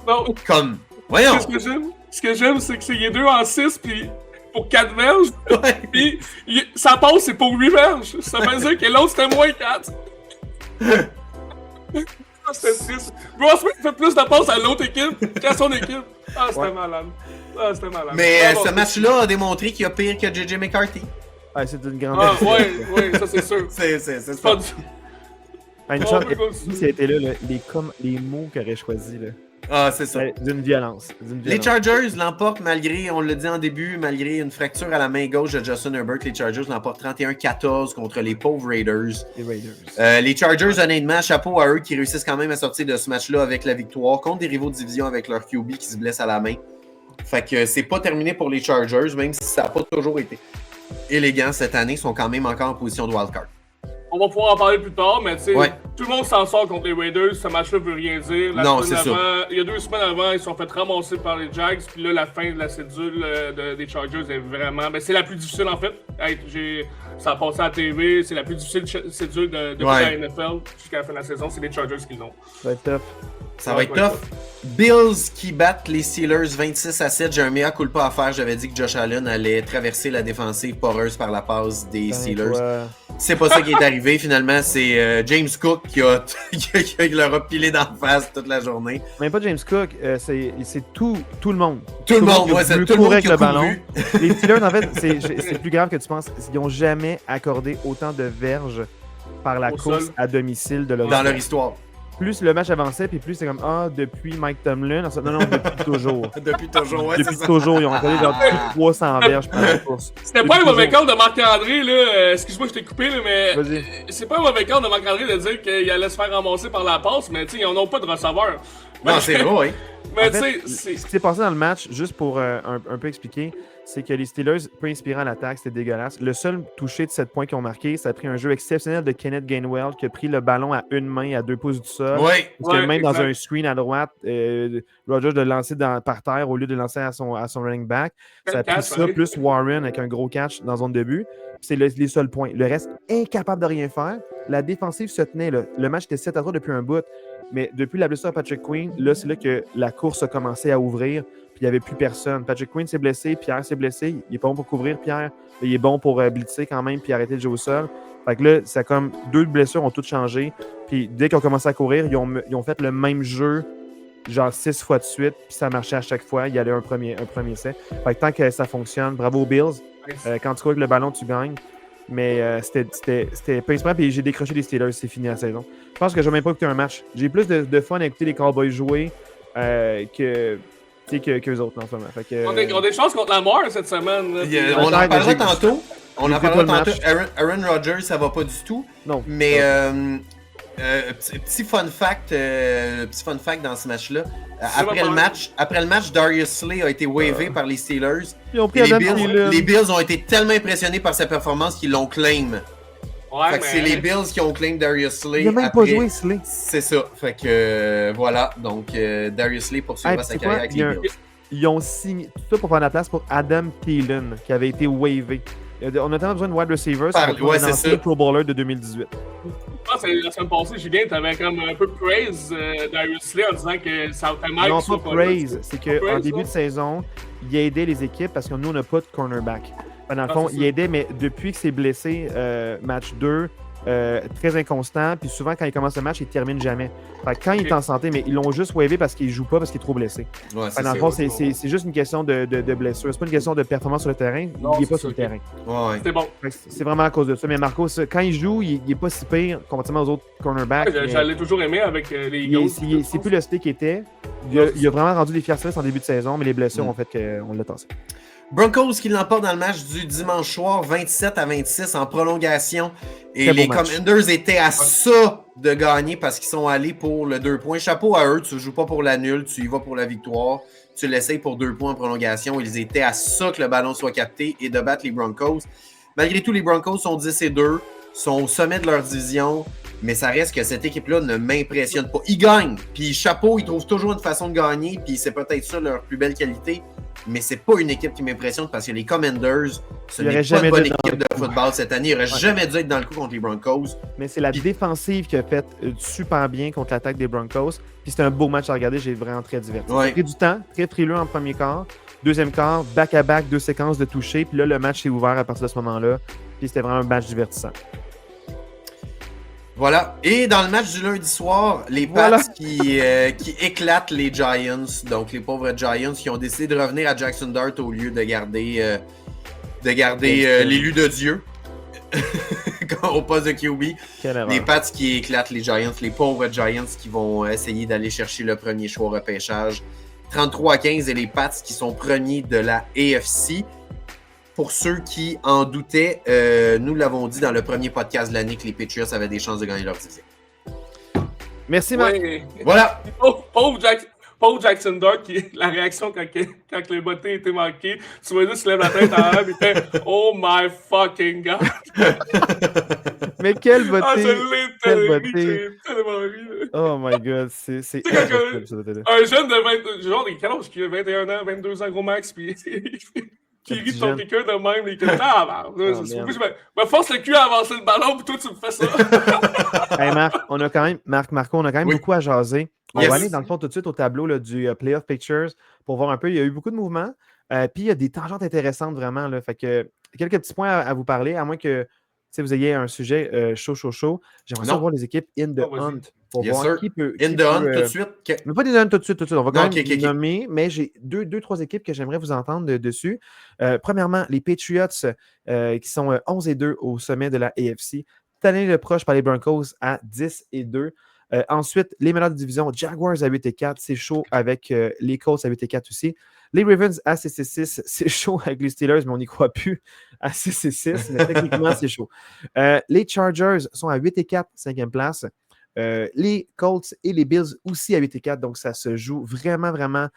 Non. Comme, voyons. Ce que j'aime, c'est qu'il est 2 en 6 puis pour 4 verges. Ouais. Puis sa passe, c'est pour 8 verges. Ça veut dire que l'autre, c'était moins 4. C'était triste. Ross Smith fait plus de passes à l'autre équipe qu'à son équipe. Ah, c'était malade. Ah, c'était malade. Mais ce match-là a démontré qu'il y a pire que JJ McCarthy. Ouais, c'est une grande. Ah, ouais, ça c'est sûr. C'est pas ça. du... Une Oh, chance, my God, c'est- si elle était là, les mots qu'elle aurait choisis, là. Ah, c'est ça. D'une violence. Les Chargers l'emportent malgré, on l'a dit en début, malgré une fracture à la main gauche de Justin Herbert. Les Chargers l'emportent 31-14 contre les pauvres Raiders. Les Raiders. Les Chargers, honnêtement, chapeau à eux qui réussissent quand même à sortir de ce match-là avec la victoire contre des rivaux de division avec leur QB qui se blesse à la main. Fait que c'est pas terminé pour les Chargers, même si ça n'a pas toujours été élégant cette année. Ils sont quand même encore en position de wildcard. On va pouvoir en parler plus tard, mais tu sais, Ouais. tout le monde s'en sort contre les Raiders. Ce match-là veut rien dire. Non, c'est ça. Il y a 2 semaines avant, ils se sont fait ramasser par les Jags. Puis là, la fin de la cédule des Chargers est vraiment... Ben, c'est la plus difficile, en fait. Ça a passé à la TV. C'est la plus difficile cédule de la NFL jusqu'à la fin de la saison. C'est les Chargers qui l'ont. Ça va être tough. Ça va être tough. Bills qui battent les Steelers 26-7. J'ai un mea culpa à faire. J'avais dit que Josh Allen allait traverser la défensive poreuse par la passe des Steelers. C'est pas ça qui est arrivé. Finalement, c'est James Cook qui leur a pilé d'en face toute la journée. Même pas James Cook, c'est tout le monde. Tout le monde, ouais, c'est tout le monde qui a couru. Les Steelers, en fait, c'est plus grave que tu penses. Ils n'ont jamais accordé autant de verges par la course à domicile de leur dans leur histoire. Plus le match avançait, puis plus c'est comme depuis Mike Tomlin. Non, depuis toujours. Depuis toujours, ouais. Depuis toujours, ils ont accordé leur plus de 300 verges par la course. C'était pas un mauvais call de Marc-André, là. Excuse-moi, je t'ai coupé, là, mais. Vas-y. C'est pas un mauvais call de Marc-André de dire qu'il allait se faire ramasser par la passe, mais tu sais, ils n'en ont pas de receveur. Non, c'est vrai, oui. Mais En fait, tu sais, ce qui s'est passé dans le match, juste pour un peu expliquer, c'est que les Steelers, peu inspirants à l'attaque, c'était dégueulasse. Le seul touché de 7 points qu'ils ont marqué, ça a pris un jeu exceptionnel de Kenneth Gainwell qui a pris le ballon à une main à 2 pouces du sol. Oui. Parce que même dans un screen à droite, Rodgers de lancer par terre au lieu de lancer à son running back. Ça a pris ça, plus Warren avec un gros catch dans zone de but. C'est les seuls points. Le reste, incapable de rien faire. La défensive se tenait. Là. Le match était 7-3 depuis un bout. Mais depuis la blessure à Patrick Queen, là, c'est là que la course a commencé à ouvrir. Puis il n'y avait plus personne. Patrick Queen s'est blessé, Pierre s'est blessé. Il est pas bon pour couvrir, Pierre. Il est bon pour blitzer quand même, puis arrêter de jouer au sol. Fait que là, ça comme 2 blessures ont toutes changé. Puis dès qu'ils ont commencé à courir, ils ont fait le même jeu, genre 6 fois de suite, puis ça marchait à chaque fois. Il y avait un premier essai. Fait que tant que ça fonctionne, bravo aux Bills. Quand tu cours avec le ballon, tu gagnes. Mais c'était pas inspirant, puis j'ai décroché les Steelers, c'est fini la saison. Je pense que je n'ai même pas écouté un match. J'ai plus de fun à écouter les Cowboys jouer qu'eux autres en ce moment. Fait que, on a des chances contre la mort cette semaine. On en parlera tantôt. match. Aaron Rodgers, ça va pas du tout. Non. Mais petit fun fact dans ce match-là. Après le match, Darius Slay a été wavé par les Steelers. Ils ont pris Les Bills ont été tellement impressionnés par sa performance qu'ils l'ont claim. Ouais, fait que c'est les Bills qui ont claim Darius Slay. Il n'a même pas joué, Slay. C'est ça. Fait que voilà. Donc Darius Slay poursuivra sa carrière avec les Bills. Ils ont signé tout ça pour faire la place pour Adam Thielen, qui avait été wavé. On a tellement besoin de wide receivers. Ouais, c'est ça. Pro Bowler de 2018. Je pense que la semaine passée, Julien, t'avais comme un peu praise Darius Slay en disant que ça fait mal. Non, pas praise. C'est qu'en début de ça? saison, il a aidé les équipes parce que nous, on n'a pas de cornerback. Dans le fond, c'est il ça. aidait, mais depuis que c'est blessé, match 2, très inconstant. Puis souvent, quand il commence le match, il ne termine jamais. Fait que quand il est en santé, mais ils l'ont juste wavé parce qu'il ne joue pas, parce qu'il est trop blessé. Ouais, Dans le fond, c'est juste une question de blessure. C'est pas une question de performance sur le terrain. Non, il n'est c'est pas ça, sur le ok. terrain. Ouais. C'était bon. Fait que c'est vraiment à cause de ça. Mais Marco, quand il joue, il n'est pas si pire comparativement aux autres cornerbacks. J'allais toujours aimer avec les Eagles. C'est plus le style qu'il était. Il a vraiment rendu des fiers en début de saison, mais les blessures ont fait qu'on l'a tassé. Broncos qui l'emportent dans le match du dimanche soir, 27-26 en prolongation. Et Très beau les match. Commanders étaient à ça de gagner parce qu'ils sont allés pour le 2 points. Chapeau à eux, tu ne joues pas pour la nulle, tu y vas pour la victoire. Tu l'essayes pour 2 points en prolongation. Ils étaient à ça que le ballon soit capté et de battre les Broncos. Malgré tout, les Broncos sont 10-2, sont au sommet de leur division, mais ça reste que cette équipe-là ne m'impressionne pas. Ils gagnent, puis chapeau, ils trouvent toujours une façon de gagner, puis c'est peut-être ça leur plus belle qualité, mais c'est pas une équipe qui m'impressionne parce que les Commanders, ce n'est pas une bonne équipe de football cette année. Ils n'auraient jamais dû être dans le coup contre les Broncos. Mais c'est la défensive qui a fait super bien contre l'attaque des Broncos. Puis c'était un beau match à regarder, j'ai vraiment très diverti. Ouais. Ça a pris du temps, très frileux en premier quart. Deuxième quart, back-à-back, 2 séquences de toucher. Puis là, le match s'est ouvert à partir de ce moment-là. Puis c'était vraiment un match divertissant. Voilà. Et dans le match du lundi soir, les Pats qui éclatent les Giants. Donc, les pauvres Giants qui ont décidé de revenir à Jackson Dart au lieu de garder l'élu de Dieu au poste de QB. Les Pats qui éclatent les Giants. Les pauvres Giants qui vont essayer d'aller chercher le premier choix au repêchage. 33-15 et les Pats qui sont premiers de la AFC. Pour ceux qui en doutaient, nous l'avons dit dans le premier podcast de l'année que les Patriots avaient des chances de gagner leur division. Merci, Marc. Ouais. Voilà. Pauvre Jackson Dart, la réaction quand le botté était manqué, tu vois juste se lève la tête en l'air et fait « Oh my fucking God! » Mais quel botté! Ah, j'ai tellement ri. Oh my God, c'est impossible, ça. Un jeune de 20, genre, quel âge qui a 21 ans, 22 ans, gros max, puis qui rit de ton quelqu'un de même, et que je me force le cul à avancer le ballon, puis toi, tu me fais ça. Hey Marco, on a quand même beaucoup à jaser. On Yes. va aller dans le fond tout de suite au tableau là, du Playoff Pictures pour voir un peu. Il y a eu beaucoup de mouvements. Puis il y a des tangentes intéressantes vraiment. Là, fait que quelques petits points à vous parler, à moins que vous ayez un sujet chaud. J'aimerais ça voir les équipes in the hunt pour voir qui peut. In the hunt tout de suite. Mais pas in the hunt tout de suite. On va quand même nommer, mais j'ai deux, trois équipes que j'aimerais vous entendre dessus. Premièrement, les Patriots qui sont 11-2 au sommet de la AFC. Tanné le proche par les Broncos à 10-2. Ensuite, les meneurs de division, Jaguars à 8-4, c'est chaud avec les Colts à 8-4 aussi. Les Ravens à 6-6, c'est chaud avec les Steelers, mais on n'y croit plus à 6-6, mais techniquement, c'est chaud. Les Chargers sont à 8-4, 5e place. Les Colts et les Bills aussi à 8-4, donc ça se joue vraiment, vraiment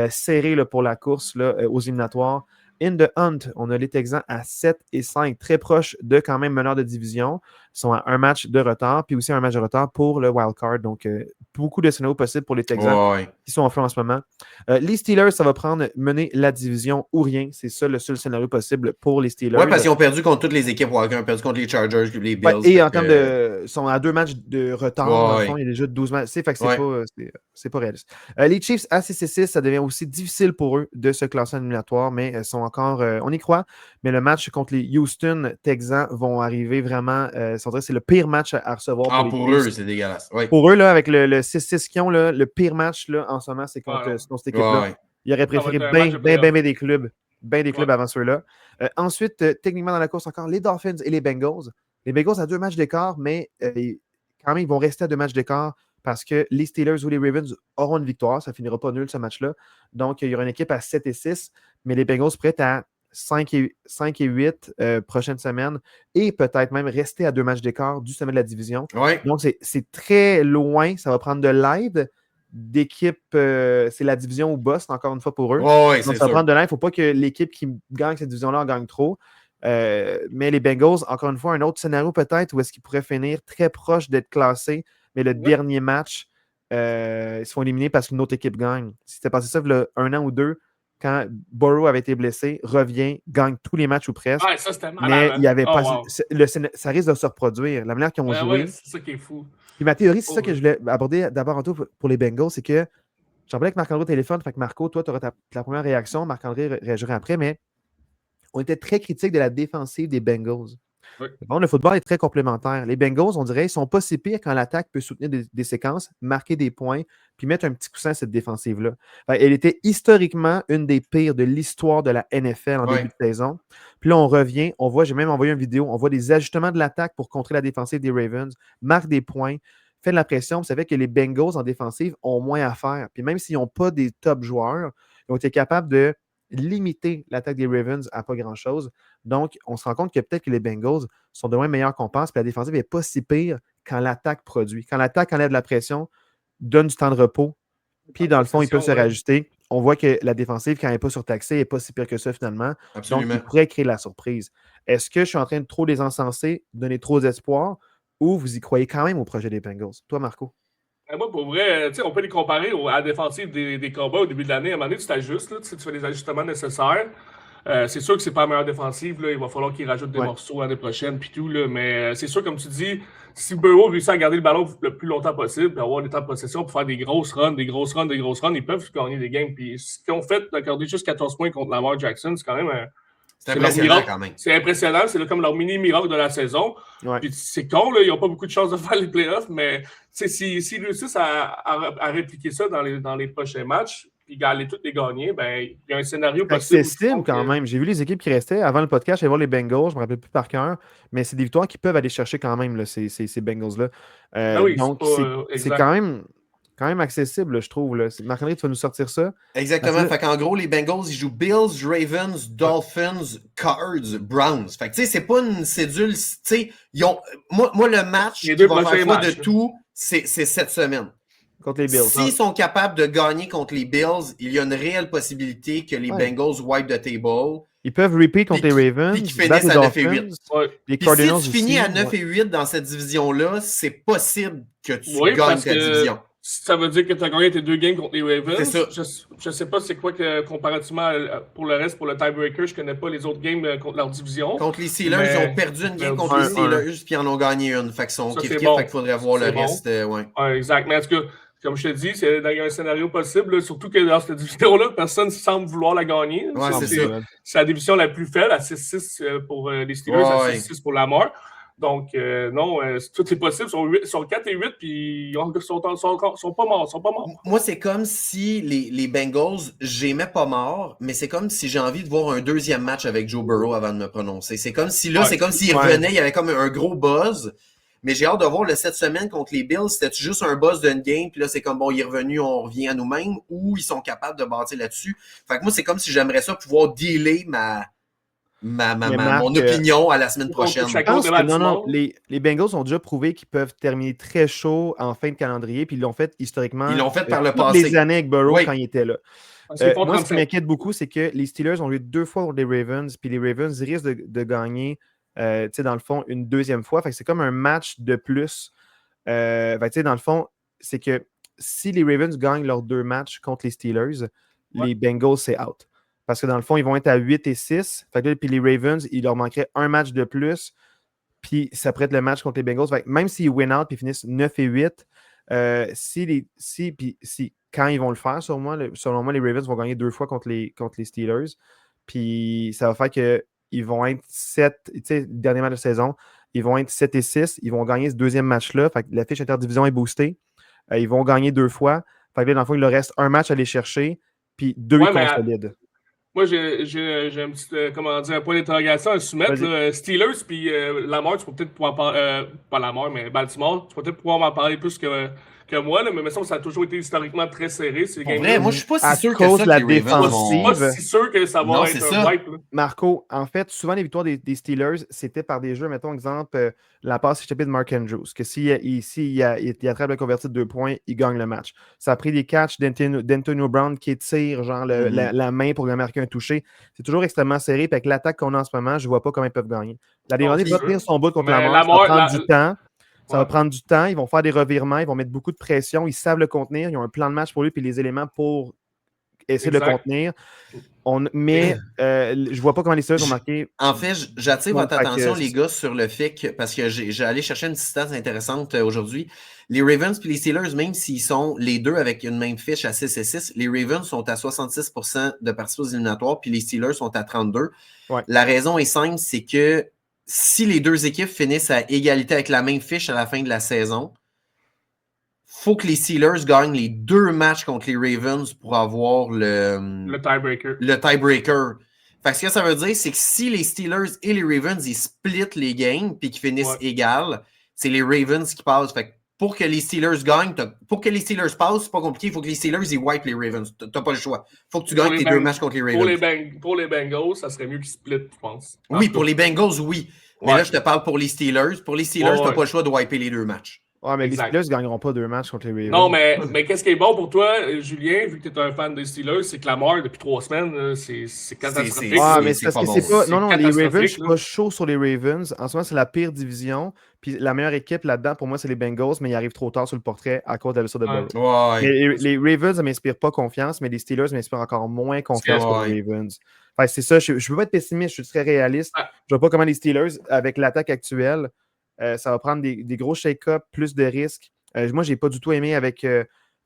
serré là, pour la course là, aux éliminatoires. In the hunt, on a les Texans à 7-5, très proches de quand même meneurs de division. Ils sont à un match de retard, puis aussi un match de retard pour le wild card. Donc, beaucoup de scénarios possibles pour les Texans qui sont en feu en ce moment. Les Steelers, ça va prendre mener la division ou rien. C'est ça le seul scénario possible pour les Steelers. Oui, parce qu'ils ont perdu contre toutes les équipes. Ils ont perdu contre les Chargers, les Bills. Ouais, et en termes de... Ils sont à 2 matchs de retard. Dans le fond, il y a déjà 12 matchs. Fait que c'est pas réaliste. Les Chiefs à 6-6, ça devient aussi difficile pour eux de se classer en éliminatoire, mais ils sont encore... on y croit, mais le match contre les Houston Texans vont arriver vraiment... c'est le pire match à recevoir pour eux, c'est dégueulasse. Oui. Pour eux, là, avec le 6-6 qu'ils ont, là, le pire match là, en ce moment, c'est contre cette équipe-là. Ils auraient préféré bien des clubs. Bien des clubs avant ceux-là. Ensuite, techniquement dans la course encore, les Dolphins et les Bengals. Les Bengals à 2 matchs d'écart, mais quand même, ils vont rester à 2 matchs d'écart parce que les Steelers ou les Ravens auront une victoire. Ça ne finira pas nul, ce match-là. Donc, il y aura une équipe à 7-6, mais les Bengals prêts à 5 et 8 prochaine semaine et peut-être même rester à 2 matchs d'écart du sommet de la division. Ouais. Donc, c'est très loin. Ça va prendre de l'aide d'équipe. C'est la division ou boss, encore une fois, pour eux. Ouais, donc, ça va prendre de l'aide. Il ne faut pas que l'équipe qui gagne cette division-là en gagne trop. Mais les Bengals, encore une fois, un autre scénario peut-être où est-ce qu'ils pourraient finir très proche d'être classés, mais le dernier match, ils se font éliminer parce qu'une autre équipe gagne. Si c'était passé ça il y a 1 an ou 2, quand Burrow avait été blessé, revient, gagne tous les matchs ou presque. Ouais, ça, c'était Mais malade. il y avait pas. Wow. Ça risque de se reproduire. La manière qu'ils ont joué. Ouais, c'est ça qui est fou. Puis ma théorie, c'est ça que je voulais aborder d'abord en tout pour les Bengals, c'est que j'en parlais avec Marc-André au téléphone. Fait que Marco, toi, tu auras la première réaction. Marc-André réagira après, mais on était très critique de la défensive des Bengals. Oui. Bon, le football est très complémentaire. Les Bengals, on dirait, ils ne sont pas si pires quand l'attaque peut soutenir des séquences, marquer des points, puis mettre un petit coussin à cette défensive-là. Elle était historiquement une des pires de l'histoire de la NFL en début de saison. Puis là, on revient, on voit, j'ai même envoyé une vidéo, on voit des ajustements de l'attaque pour contrer la défensive des Ravens, marque des points, fait de la pression. Vous savez que les Bengals en défensive ont moins à faire. Puis même s'ils n'ont pas des top joueurs, ils ont été capables de limiter l'attaque des Ravens à pas grand-chose. Donc, on se rend compte que peut-être que les Bengals sont de moins meilleurs qu'on pense, puis la défensive n'est pas si pire quand l'attaque produit. Quand l'attaque enlève la pression, donne du temps de repos, puis dans le fond, ils peuvent se réajuster. On voit que la défensive, quand elle n'est pas surtaxée, n'est pas si pire que ça finalement. Absolument. Donc, ils pourraient créer la surprise. Est-ce que je suis en train de trop les encenser, donner trop d'espoir, ou vous y croyez quand même au projet des Bengals? Toi, Marco? Moi, pour vrai, on peut les comparer à la défensive des Cowboys au début de l'année. À un moment donné, tu t'ajustes, tu fais les ajustements nécessaires. C'est sûr que c'est pas la meilleure défensive. Là. Il va falloir qu'ils rajoutent des morceaux l'année prochaine puis tout. Là. Mais c'est sûr, comme tu dis, si Burrow réussit à garder le ballon le plus longtemps possible et avoir des temps de possession pour faire des grosses runs, ils peuvent gagner des games. Puis ce qu'ils ont fait d'accorder juste 14 points contre Lamar Jackson, c'est quand même c'est impressionnant quand même. C'est impressionnant. C'est comme leur mini-miracle de la saison. Ouais. Puis c'est con, là, ils n'ont pas beaucoup de chances de faire les playoffs, mais s'ils réussissent à répliquer ça dans les prochains matchs, puis toutes les gagner, ben il y a un scénario possible. C'est accessible quand même. J'ai vu les équipes qui restaient avant le podcast, j'allais voir les Bengals, je ne me rappelle plus par cœur, mais c'est des victoires qu'ils peuvent aller chercher quand même, là, ces Bengals-là. Oui, donc, c'est quand même accessible, là, je trouve. Marc-André, tu vas nous sortir ça? Exactement. Fait qu'en gros, les Bengals, ils jouent Bills, Ravens, Dolphins, Cards, Browns. Fait que tu sais, c'est pas une cédule. Tu sais, moi, le match qui va faire foi de tout, c'est cette semaine. Contre les Bills. S'ils sont capables de gagner contre les Bills, il y a une réelle possibilité que les Bengals wipe the table. Ils peuvent repeat contre les Ravens. Puis qu'ils finissent à 9 et 8. Les puis si tu finis à 9 et 8 dans cette division-là, c'est possible que tu gagnes ta division. Ça veut dire que tu as gagné tes 2 games contre les Ravens. C'est ça. Je sais pas c'est quoi que comparativement pour le reste, pour le tiebreaker, je connais pas les autres games contre leur division. Contre les Steelers, ils ont perdu une game contre les Steelers, puis ils en ont gagné une. Fait qu'ils sont kiff, fait qu'il faudrait voir le reste. Ouais, exact. Mais en tout cas, comme je te dis, il y a un scénario possible, là, surtout que dans cette division-là, personne ne semble vouloir la gagner. Ouais, c'est la division la plus faible, à 6-6 pour les Steelers, à 6-6 pour Lamar. Donc, non, tout est possible. Ils sont 4 et 8, puis ils sont pas morts. Moi, c'est comme si les Bengals, j'aimais pas mort, mais c'est comme si j'ai envie de voir un deuxième match avec Joe Burrow avant de me prononcer. C'est comme si là, c'est comme s'il revenait, il y avait comme un gros buzz. Mais j'ai hâte de voir cette semaine contre les Bills. C'était juste un buzz d'une game, puis là, c'est comme, bon, il est revenu, on revient à nous-mêmes, ou ils sont capables de bâtir là-dessus. Fait que moi, c'est comme si j'aimerais ça pouvoir dealer mon opinion à la semaine prochaine. Je pense que les Bengals ont déjà prouvé qu'ils peuvent terminer très chaud en fin de calendrier, puis ils l'ont fait historiquement. Ils l'ont fait par le passé. Les années avec Burrow quand il était là. Moi, ce qui m'inquiète beaucoup, c'est que les Steelers ont eu 2 fois contre les Ravens, puis les Ravens risquent de gagner. Dans le fond, une deuxième fois. Fait que c'est comme un match de plus. Dans le fond, c'est que si les Ravens gagnent leurs 2 matchs contre les Steelers, les Bengals, c'est out. Parce que dans le fond, ils vont être à 8 et 6. Fait que, puis les Ravens, il leur manquerait un match de plus. Puis ça pourrait être le match contre les Bengals. Fait que même s'ils win out et finissent 9 et 8, quand ils vont le faire, selon moi, les Ravens vont gagner 2 fois contre les Steelers. Puis ça va faire que ils vont être 7, tu sais, le dernier match de saison, ils vont être 7 et 6, ils vont gagner ce deuxième match-là, fait que la fiche interdivision est boostée, ils vont gagner 2 fois, fait que là, dans le fond, il leur reste un match à aller chercher, puis 2 consolides. Moi, j'ai un petit, un point d'interrogation à soumettre. Steelers, puis Lamar, tu peux peut-être pouvoir parler, pas Lamar, mais Baltimore, tu peux peut-être pouvoir m'en parler plus que moi, là, mais il me semble que ça a toujours été historiquement très serré. Vrai, moi, je suis pas si sûr que ça la que les Ravens défensive. Je suis pas si sûr que ça va être un wipe. Marco, en fait, souvent les victoires des Steelers, c'était par des jeux, mettons exemple, la passe échappée de Mark Andrews, que s'il attrape la convertie de 2 points, il gagne le match. Ça a pris des catchs d'Antonio Brown qui étire genre la main pour lui marquer un toucher. C'est toujours extrêmement serré, puis avec l'attaque qu'on a en ce moment, je ne vois pas comment ils peuvent gagner. La défensive va tenir son bout contre Lamar, ça va prendre du temps. Ça va prendre du temps, ils vont faire des revirements, ils vont mettre beaucoup de pression, ils savent le contenir, ils ont un plan de match pour lui puis les éléments pour essayer de le contenir. Mais je vois pas comment les Steelers ont marqué. En fait, j'attire votre attention, les gars, gars, sur le fait que, parce que j'ai allé chercher une stat intéressante aujourd'hui. Les Ravens et les Steelers, même s'ils sont les deux avec une même fiche à 6-6, les Ravens sont à 66% de participation aux éliminatoires, puis les Steelers sont à 32%. Ouais. La raison est simple, c'est que si les deux équipes finissent à égalité avec la même fiche à la fin de la saison, faut que les Steelers gagnent les 2 matchs contre les Ravens pour avoir le tiebreaker. Le tiebreaker. Fait que ce que ça veut dire, c'est que si les Steelers et les Ravens, ils splitent les games puis qu'ils finissent égales, c'est les Ravens qui passent. Fait que pour que les Steelers gagnent, pour que les Steelers passent, c'est pas compliqué. Il faut que les Steelers, ils wipent les Ravens. T'as pas le choix. Faut que tu gagnes tes 2 matchs contre les Ravens. Pour les Bengals, ça serait mieux qu'ils splitent, je pense. Oui, pour les Bengals, oui. Mais là, je te parle pour les Steelers. Pour les Steelers, t'as pas le choix de wiper les 2 matchs. Ouais, mais les Steelers ne gagneront pas 2 matchs contre les Ravens. Non, mais qu'est-ce qui est bon pour toi, Julien, vu que tu es un fan des Steelers, c'est que Lamar, depuis 3 semaines, c'est catastrophique. Ah, mais c'est parce que c'est pas. Non, les Ravens, je suis pas chaud sur les Ravens. En ce moment, c'est la pire division. Puis la meilleure équipe là-dedans, pour moi, c'est les Bengals, mais ils arrivent trop tard sur le portrait à cause de la blessure de Burrow. Les Ravens ne m'inspirent pas confiance, mais les Steelers m'inspirent encore moins confiance pour les Ravens. Enfin, c'est ça, je ne veux pas être pessimiste, je suis très réaliste. Je ne vois pas comment les Steelers, avec l'attaque actuelle, ça va prendre des gros shake-up, plus de risques. Moi, je n'ai pas du tout aimé avec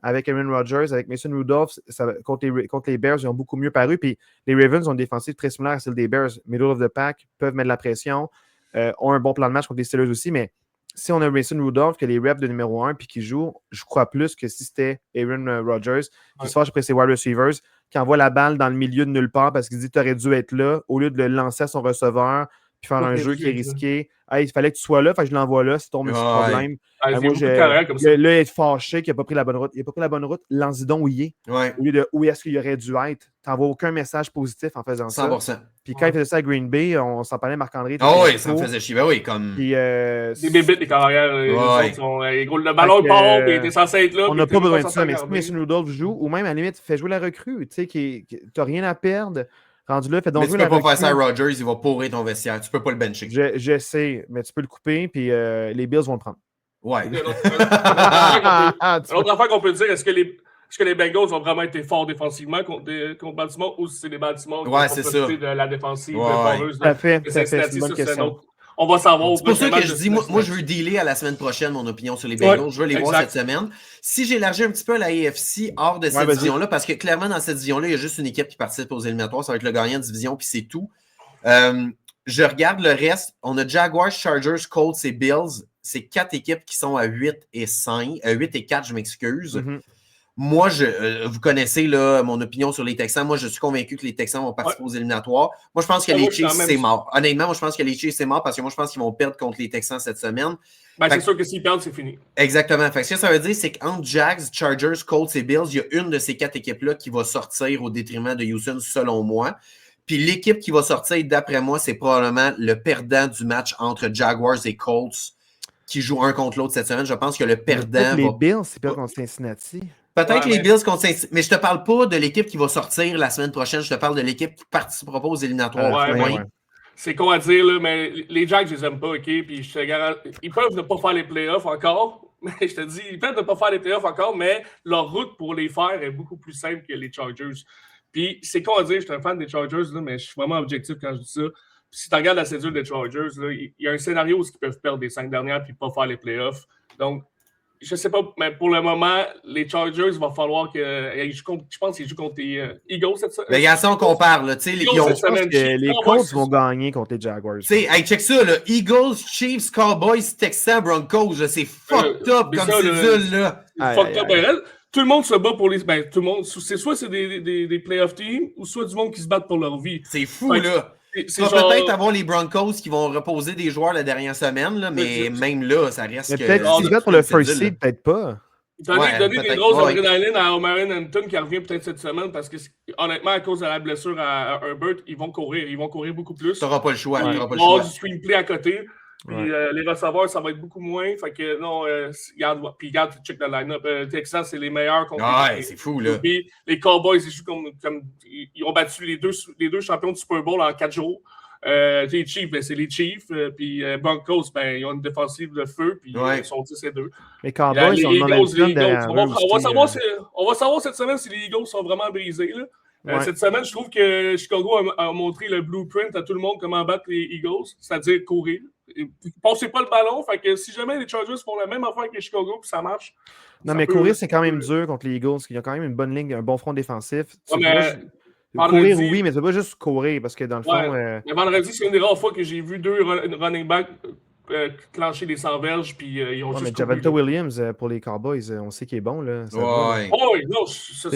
Aaron Rodgers, avec Mason Rudolph. Contre les Bears, ils ont beaucoup mieux paru. Puis les Ravens ont une défensive très similaire à celle des Bears. Middle of the pack, peuvent mettre de la pression, ont un bon plan de match contre les Steelers aussi. Mais si on a Mason Rudolph, qui a les reps de numéro 1 puis qui joue, je crois plus que si c'était Aaron Rodgers, qui se fâche après ses wide receivers, qui envoie la balle dans le milieu de nulle part parce qu'il dit tu aurais dû être là, au lieu de le lancer à son receveur puis faire un jeu qui est risqué. Hey, il fallait que tu sois là, fait que je l'envoie là, c'est ton problème. Moi, là, être fâché qu'il n'a pas pris la bonne route. Il n'a pas pris la bonne route, lance-y-donc où il est. Ouais. Au lieu de où est-ce qu'il aurait dû être. Tu n'envoies aucun message positif en faisant 100%. ça. Puis quand il faisait ça à Green Bay, on s'en parlait, Marc-André. Ah oui, ça me faisait chier. Ben oui, comme. Puis, des bébites, les carrières. Le ballon est part, puis il était censé être là. On n'a pas besoin de ça, mais si Mason Rudolph joue, ou même à la limite, fais jouer la recrue. Tu sais, tu n'as rien à perdre. Rendu là, fais donc mais tu peux pas faire ça à Rodgers, il va pourrir ton vestiaire. Tu peux pas le bencher. Je sais, mais tu peux le couper, puis les Bills vont le prendre. Ouais. L'autre affaire qu'on peut dire, est-ce que les Bengals ont vraiment été forts défensivement contre Baltimore ou si c'est les Baltimore qui ont profité de la défensive foreuse de c'est une bonne question. On va savoir. C'est pour ça que je dis, moi, je veux dealer à la semaine prochaine mon opinion sur les Bengals. Je veux les voir cette semaine. Si j'élargis un petit peu la AFC hors de cette division-là, parce que clairement, dans cette division-là, il y a juste une équipe qui participe aux éliminatoires. Ça va être le gagnant de division, puis c'est tout. Je regarde le reste. On a Jaguars, Chargers, Colts et Bills. C'est 4 équipes qui sont à 8 et 4, je m'excuse. Moi, vous connaissez là, mon opinion sur les Texans. Moi, je suis convaincu que les Texans vont participer aux éliminatoires. Moi, je pense que les Chiefs, c'est mort. Honnêtement, moi, je pense que les Chiefs, c'est mort parce que moi, je pense qu'ils vont perdre contre les Texans cette semaine. C'est sûr que s'ils perdent, c'est fini. Exactement. Fait que ce que ça veut dire, c'est qu'entre Jags, Chargers, Colts et Bills, il y a une de ces 4 équipes-là qui va sortir au détriment de Houston, selon moi. Puis l'équipe qui va sortir, d'après moi, c'est probablement le perdant du match entre Jaguars et Colts qui jouent un contre l'autre cette semaine. Je pense que le perdant les Bills, c'est pas contre Cincinnati. Peut-être les Bills contre Cincinnati. Mais je te parle pas de l'équipe qui va sortir la semaine prochaine. Je te parle de l'équipe qui participera pas aux éliminatoires. C'est con à dire, là, mais les Jags, je les aime pas, OK? Puis je te garantis, ils peuvent ne pas faire les playoffs encore. Mais je te dis, ils peuvent ne pas faire les playoffs encore, mais leur route pour les faire est beaucoup plus simple que les Chargers. Puis c'est con à dire, je suis un fan des Chargers, là, mais je suis vraiment objectif quand je dis ça. Puis si tu regardes la cédule des Chargers, là, il y a un scénario où ils peuvent perdre les 5 dernières puis pas faire les playoffs. Donc, je sais pas, mais pour le moment, les Chargers, il va falloir que. Je pense qu'ils jouent contre les Eagles cette semaine. Mais regarde ça, on compare. Là, les Colts vont gagner contre les Jaguars. Hey, check ça. Là. Eagles, Chiefs, Cowboys, Texans, Broncos. Là, c'est fucked up comme cédule. Là. Fucked up. Tout le monde se bat pour les. Ben, tout le monde. Soit c'est des playoff teams, ou soit du monde qui se battent pour leur vie. C'est fou, là. Tu vas peut-être avoir les Broncos qui vont reposer des joueurs la dernière semaine, là, mais même là, ça reste mais que... Peut-être qu'ils se battent pour le first seed, peut-être pas. Donner des grosses adrénaline à O'Marion Hampton qui revient peut-être cette semaine parce que, honnêtement, à cause de la blessure à Herbert, ils vont courir beaucoup plus. Tu n'auras pas le choix. Ils vont avoir du screenplay à côté. Puis les receveurs, ça va être beaucoup moins. Fait que non, regarde, tu check le line-up. Texas, c'est les meilleurs contre c'est fou, là. Les Cowboys, ils jouent comme ils ont battu les deux champions du Super Bowl en 4 jours. Les Chiefs, ben, c'est les Chiefs. Puis Broncos, ben, ils ont une défensive de feu, puis ils sont 10-2. Les Cowboys, les on en a Eagles, une derrière eux on va savoir cette semaine si les Eagles sont vraiment brisés. Là. Ouais. Cette semaine, je trouve que Chicago a montré le blueprint à tout le monde comment battre les Eagles, c'est-à-dire courir. Passez pas le ballon, fait que si jamais les Chargers font la même affaire que Chicago puis ça marche. Non, mais courir, c'est quand même dur contre les Eagles, parce qu'il y a quand même une bonne ligne, un bon front défensif. Courir, oui, mais tu peux pas juste courir, parce que dans le fond... Mais vendredi, c'est une des rares fois que j'ai vu 2 running backs clencher des 100 verges, puis ils ont juste. Mais Javonte Williams, pour les Cowboys, on sait qu'il est bon. Là,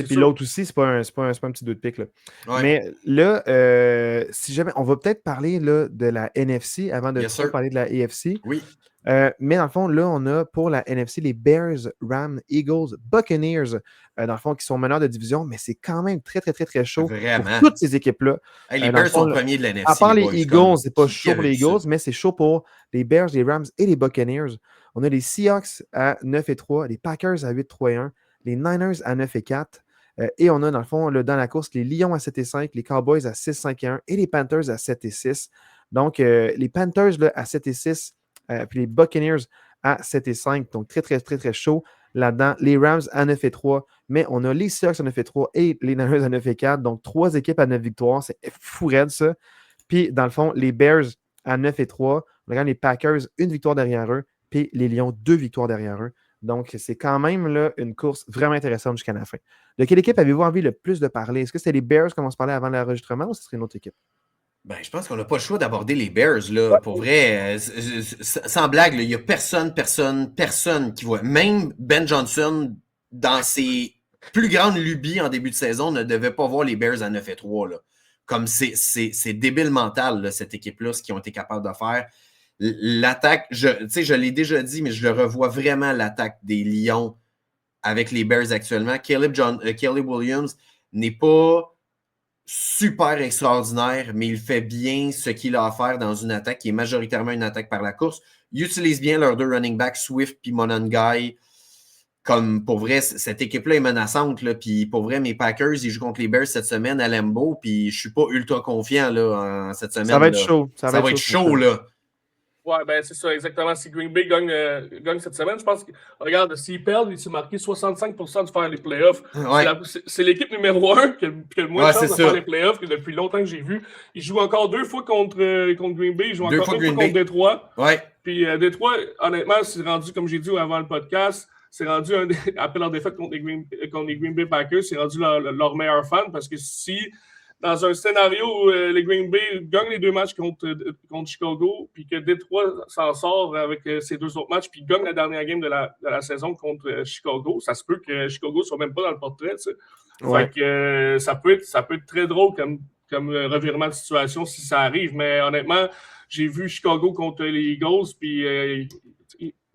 puis l'autre aussi, c'est pas un petit deux de pique. Là. Ouais. Mais là, si jamais, on va peut-être parler là, de la NFC avant de parler de la AFC. Oui. Mais dans le fond, là, on a pour la NFC les Bears, Rams, Eagles, Buccaneers, dans le fond, qui sont meneurs de division, mais c'est quand même très, très, très, très chaud Vraiment. pour toutes ces équipes-là. Les Bears sont premiers de la NFC. À part les Eagles, c'est pas chaud pour les Eagles, mais c'est chaud pour les Bears, les Rams et les Buccaneers. On a les Seahawks à 9-3, les Packers à 8-3-1, les Niners à 9-4. Et on a, dans le fond, là, dans la course, les Lions à 7-5, les Cowboys à 6-5-1 et les Panthers à 7-6. Donc, les Panthers là, à 7-6, puis les Buccaneers à 7-5. Donc, très, très, très, très chaud là-dedans. Les Rams à 9-3, mais on a les Seahawks à 9-3 et les Niners à 9-4. Donc, 3 équipes à 9 victoires. C'est fou raide, ça. Puis, dans le fond, les Bears à 9-3. On regarde les Packers, 1 victoire derrière eux. Puis, les Lions, 2 victoires derrière eux. Donc, c'est quand même là, une course vraiment intéressante jusqu'à la fin. De quelle équipe avez-vous envie le plus de parler? Est-ce que c'était les Bears comme on se parlait avant l'enregistrement ou ce serait une autre équipe? Ben, je pense qu'on n'a pas le choix d'aborder les Bears, là. Ouais. Pour vrai, sans blague, il n'y a personne qui voit. Même Ben Johnson, dans ses plus grandes lubies en début de saison, ne devait pas voir les Bears à 9-3, là. Comme c'est débile mental, là, cette équipe-là, ce qu'ils ont été capables de faire. L'attaque, je l'ai déjà dit, mais je le revois vraiment, l'attaque des Lions avec les Bears actuellement. Caleb Williams n'est pas super extraordinaire, mais il fait bien ce qu'il a à faire dans une attaque qui est majoritairement une attaque par la course. Ils utilisent bien leurs 2 running backs, Swift puis Monangai. Comme pour vrai, cette équipe-là est menaçante. Là, puis pour vrai, mes Packers, ils jouent contre les Bears cette semaine à Lambeau, puis je suis pas ultra confiant là, en cette semaine. Ça va être chaud. Ça va être chaud, là. Ouais, ben c'est ça, exactement. Si Green Bay gagne cette semaine, je pense que, regarde, s'ils perdent, ils se marquent 65% de faire les playoffs. Ouais. C'est l'équipe numéro 1 qui a le moins de chance de faire les playoffs que depuis longtemps que j'ai vu. Ils jouent encore 2 fois contre Green Bay, ils jouent encore 1 fois contre Détroit. Ouais. Puis Détroit, honnêtement, c'est rendu, comme j'ai dit avant le podcast, c'est rendu, après leur défaite contre les Green Bay Packers, c'est rendu leur meilleur fan parce que si. Dans un scénario où les Green Bay gagnent les 2 matchs contre Chicago, puis que Détroit s'en sort avec ces 2 autres matchs, puis gagne la dernière game de la saison contre Chicago, ça se peut que Chicago ne soit même pas dans le portrait. Tu sais. Ouais. Fait que ça peut être très drôle comme revirement de situation si ça arrive. Mais honnêtement, j'ai vu Chicago contre les Eagles, puis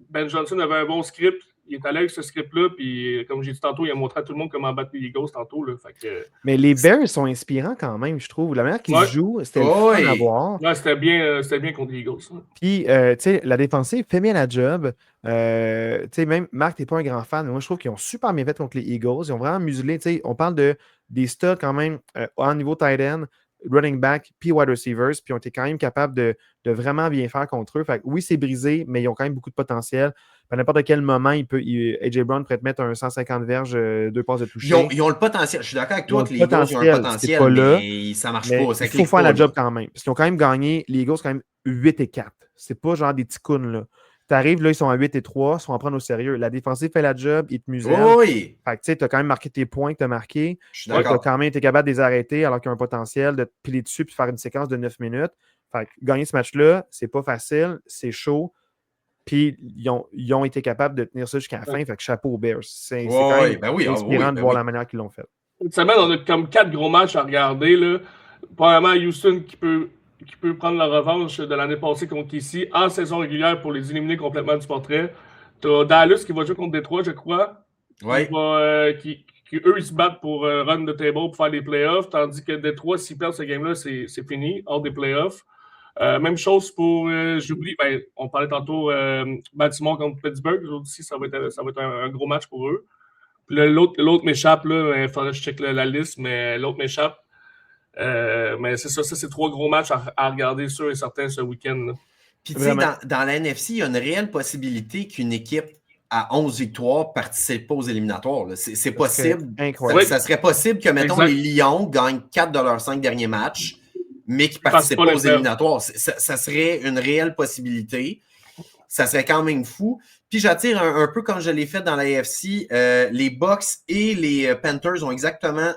Ben Johnson avait un bon script. Il est allé avec ce script-là, puis comme j'ai dit tantôt, il a montré à tout le monde comment battre les Eagles tantôt. Là, fait que, mais les Bears sont inspirants quand même, je trouve. La manière qu'ils jouent, c'était le fun à voir. Ouais, c'était bien contre les Eagles. Hein. Puis, tu sais, la défensive fait bien la job. Tu sais, même, Marc, t'es pas un grand fan, mais moi, je trouve qu'ils ont super bien fait contre les Eagles. Ils ont vraiment muselé. Tu sais, on parle des studs quand même au niveau tight end, running back, puis wide receivers, puis ils ont été quand même capables de vraiment bien faire contre eux. Fait que oui, c'est brisé, mais ils ont quand même beaucoup de potentiel. À n'importe quel moment, AJ Brown pourrait te mettre un 150 verges, 2 passes de toucher. Ils ont le potentiel. Je suis d'accord avec toi que les Eagles ont un potentiel, pas là, mais ça ne marche pas. Ça il faut faire la job quand même. Parce qu'ils ont quand même gagné, les Eagles, quand même 8-4. C'est pas genre des petits counes, là. Tu arrives, là, ils sont à 8-3, ils sont à prendre au sérieux. La défensive fait la job, ils te musellent. Oui. Fait que tu sais, tu as quand même marqué tes points que tu as marqués. Je suis d'accord. Tu as quand même été capable de les arrêter alors qu'ils ont un potentiel de te piler dessus et de faire une séquence de 9 minutes. Fait que gagner ce match-là, c'est pas facile, c'est chaud. Puis, ils ont été capables de tenir ça jusqu'à la fin. Fait que chapeau aux Bears. C'est quand même inspirant de voir la manière qu'ils l'ont fait. Cette semaine, on a comme 4 gros matchs à regarder. Là. Premièrement, Houston qui peut prendre la revanche de l'année passée contre KC en saison régulière pour les éliminer complètement du portrait. Tu as Dallas qui va jouer contre Détroit, je crois. Oui. Eux, ils se battent pour run the table pour faire les playoffs. Tandis que Détroit, s'ils perdent ce game-là, c'est fini, hors des playoffs. Même chose pour, j'oublie, on parlait tantôt Baltimore contre Pittsburgh. Aussi, ça va être un gros match pour eux. L'autre m'échappe, il faudrait que je check la liste, mais l'autre m'échappe. Mais c'est ça, c'est 3 gros matchs à regarder sûr et certain ce week-end. Là. Puis, tu sais, dans la NFC, il y a une réelle possibilité qu'une équipe à 11 victoires ne participe pas aux éliminatoires. C'est possible. Incroyable. Ça serait possible que, mettons, les Lions gagnent 4 de leurs 5 derniers matchs, mais qu'ils ne participent pas aux éliminatoires. Ça serait une réelle possibilité. Ça serait quand même fou. Puis j'attire un peu comme je l'ai fait dans la AFC. Les Bucks et les Panthers ont exactement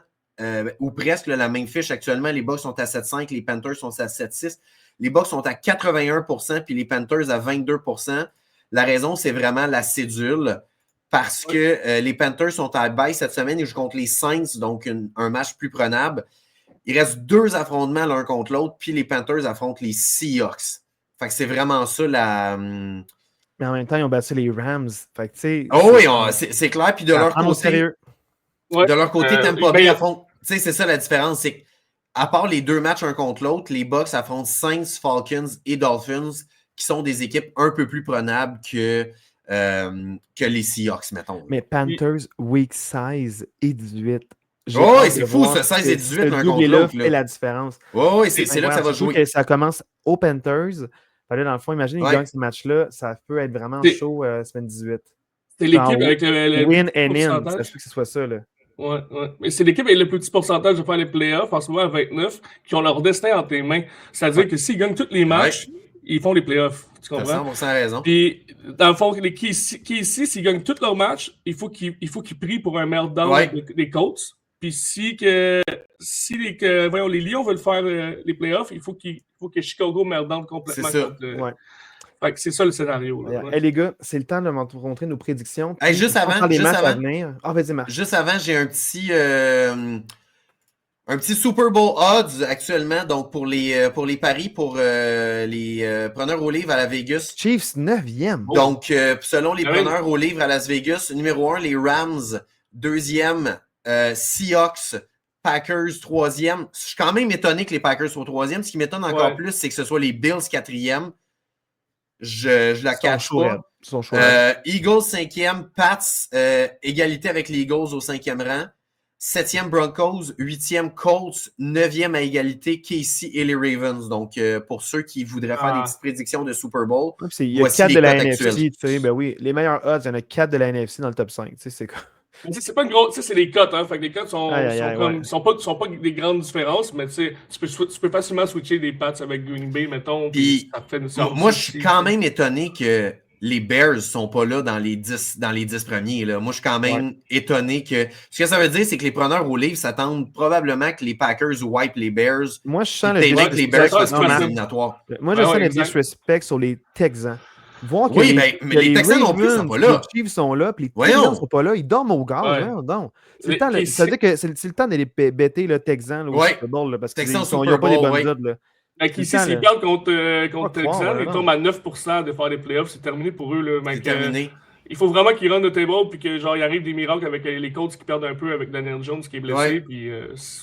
ou presque la même fiche actuellement. Les Bucks sont à 7,5, les Panthers sont à 7,6. Les Bucks sont à 81%, puis les Panthers à 22%. La raison, c'est vraiment la cédule. Parce que les Panthers sont à baisse cette semaine. Ils jouent contre les Saints, donc un match plus prenable. Il reste 2 affrontements l'un contre l'autre, puis les Panthers affrontent les Seahawks. Fait que c'est vraiment ça la... Mais en même temps, ils ont battu les Rams. Fait que, tu sais... Oh oui, c'est clair. Puis de leur côté... Ouais. De leur côté, Tampa Bay affronte... Tu sais, c'est ça la différence. C'est qu'à part les 2 matchs un contre l'autre, les Bucks affrontent Saints, Falcons et Dolphins, qui sont des équipes un peu plus prenables que les Seahawks, mettons. Mais Panthers, week 16 et 18. Oh, oui, c'est fou, ça, 16 et 18 un contre l'autre. C'est la différence. Oh, oui, c'est là que ça va jouer. Que ça commence aux Panthers. Là, dans le fond, imagine, ils gagnent ce match-là, ça peut être vraiment chaud semaine 18. C'est l'équipe avec le win and in, ça se peut que ce soit ça. Là. Ouais. Mais c'est l'équipe avec le plus petit pourcentage de faire les playoffs, en ce moment à 29, qui ont leur destin entre les mains. C'est-à-dire que s'ils gagnent tous les matchs, ils font les playoffs. Tu comprends? 100% raison. Puis, dans le fond, qui ici, s'ils gagnent tous leurs matchs, il faut qu'ils prient pour un meltdown des Colts. Puis si les Lions veulent faire les playoffs, il faut que Chicago meltdown complètement. C'est ça. Fait que c'est ça le scénario. Là, Hey, les gars, c'est le temps de vous montrer nos prédictions. Hey, juste avant, vas-y, Marc. Juste avant, j'ai un petit Super Bowl odds actuellement, donc pour les paris pour les preneurs au livre à la Vegas. Chiefs 9e. Donc, selon les preneurs au livre à Las Vegas, numéro 1, les Rams, 2e, Seahawks, Packers, 3e. Je suis quand même étonné que les Packers soient 3e. Ce qui m'étonne encore plus, c'est que ce soit les Bills 4e. Je la cache pas. Eagles 5e, Pats, égalité avec les Eagles au 5e rang. 7e Broncos, 8e Colts, 9e à égalité KC et les Ravens. Donc, pour ceux qui voudraient faire des petites prédictions de Super Bowl, il y a 4 de la NFC. Ben oui, les meilleurs odds, il y en a 4 de la NFC dans le top 5. C'est quoi? C'est pas une grosse. C'est les cotes, hein. Fait que les cotes sont pas des grandes différences, mais tu peux facilement switcher des Pats avec Green Bay, mettons. Puis, moi, je suis quand même étonné que les Bears sont pas là dans les 10 premiers. Là. Moi, je suis quand même étonné que... Ce que ça veut dire, c'est que les preneurs au livre s'attendent probablement que les Packers wipe les Bears. Moi, je sens les Bears sont éliminatoires. Moi, je sens le disrespect sur les Texans. Voir que mais les Texans non plus sont pas là. Les Chiefs sont là, puis les Texans sont pas là. Ils dorment au gaz. C'est le temps, ça veut dire que c'est le temps d'aller bêter le Texan au Super Bowl, parce qu'ils n'ont pas des bonnes odds. Ici, s'ils perdent contre Texans, ils tombent à 9% de faire les playoffs. C'est terminé pour eux. Là, c'est terminé. Il faut vraiment qu'ils run the table, puis qu'il arrive des miracles avec les Colts qui perdent un peu avec Daniel Jones qui est blessé, puis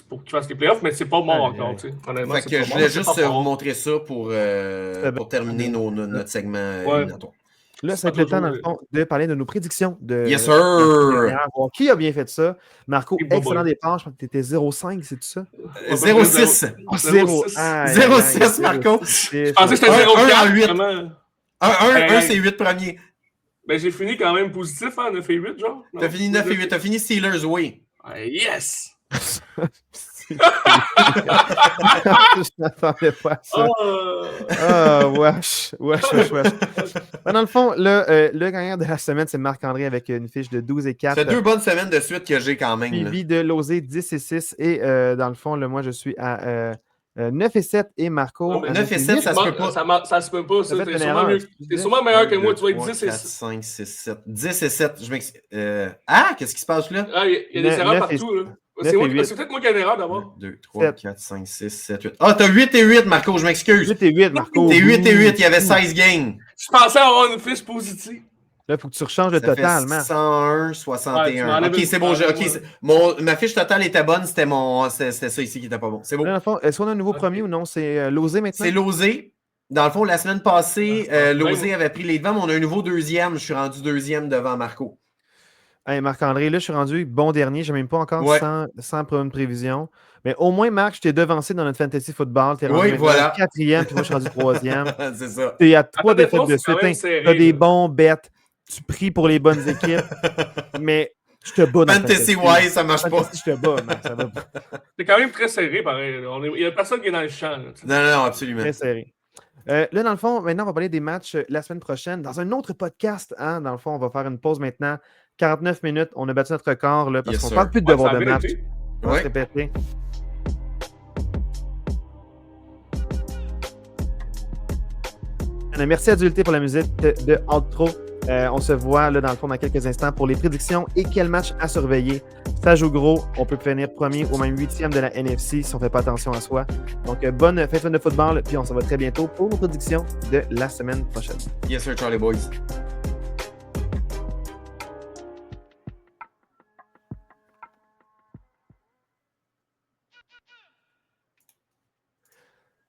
pour qu'ils fassent les playoffs, mais c'est pas mort encore. Honnêtement, fait que je voulais juste vous montrer ça pour terminer notre segment éliminatoire. Là, c'est le temps, dans le fond, de parler de nos prédictions. Yes, sir! Qui a bien fait ça? Marco, excellent départ. Je crois que tu étais 0,5, c'est tout ça? 0,6. 0,6, Marco. Je pensais que c'était 0,4. 1, c'est 8 premiers. Ben, j'ai fini quand même positif, hein, 9 et 8, genre. T'as fini 9 et 8. T'as fini Steelers, oui. Yes! Je n'attendais pas à ça. Wesh. Dans le fond, le gagnant de la semaine, c'est Marc-André avec une fiche de 12 et 4. C'est 2 bonnes semaines de suite que j'ai quand même. Suivi de Losé, 10 et 6. Et dans le fond, moi, je suis à 9 et 7 et Marco. 9 et 7, ça se peut pas. Ça se peut pas. T'es sûrement meilleur que moi. Tu vas être 10 et 7. 4, 5, 6, 7. 10 et 7. Qu'est-ce qui se passe là? Il y a des erreurs partout. Là. C'est peut-être moi qui ai une erreur d'abord. 2, 3, 4, 5, 6, 7, 8. Ah, t'as 8 et 8, Marco, je m'excuse. 8 et 8, Marco. T'es 8 et 8, il y avait 16 games. Je pensais avoir une fiche positive. Là, il faut que tu rechanges le total, man. 101, 61. Ok, c'est bon. Ma fiche totale était bonne, c'était ça ici qui était pas bon. C'est bon. Est-ce qu'on a un nouveau premier ou non? C'est Losé maintenant? C'est Losé. Dans le fond, la semaine passée, Losé avait pris les devants, mais on a un nouveau deuxième. Je suis rendu deuxième devant Marco. Hey, Marc-André, là, je suis rendu bon dernier. Je n'ai même pas encore Ouais. 100 pour une prévision. Mais au moins, Marc, je t'ai devancé dans notre fantasy football. Tu es rendu Oui, voilà. 4e, puis moi, je suis rendu 3e. C'est ça. Tu es à ta 3 défaites défense, de c'est quand suite. même Tu serré, as des là. bons bêtes. Tu pries pour les bonnes équipes. Mais je te bats dans le Fantasy-wise, ça marche pas. Fantasy, je te bats, Marc. Ça va pas. C'est quand même très serré, pareil. là. Il y a personne qui est dans le champ. Là, tu sais. Non, absolument. Très serré. Là, dans le fond, maintenant, on va parler des matchs la semaine prochaine. Dans un autre podcast, hein, dans le fond, on va faire une pause maintenant. 49 minutes. On a battu notre record là, parce Yes, qu'on ne sir. parle plus de Ouais, devoir ça a de bien match. été. On va Ouais. se répéter. Merci à Dualité pour la musique de outro. On se voit là, dans le fond dans quelques instants pour les prédictions et quel match à surveiller. Ça joue gros, on peut finir premier ou même 8e de la NFC si on ne fait pas attention à soi. Donc, bonne fête de football, puis on se voit très bientôt pour nos prédictions de la semaine prochaine. Yes, sir, Charlie Boys.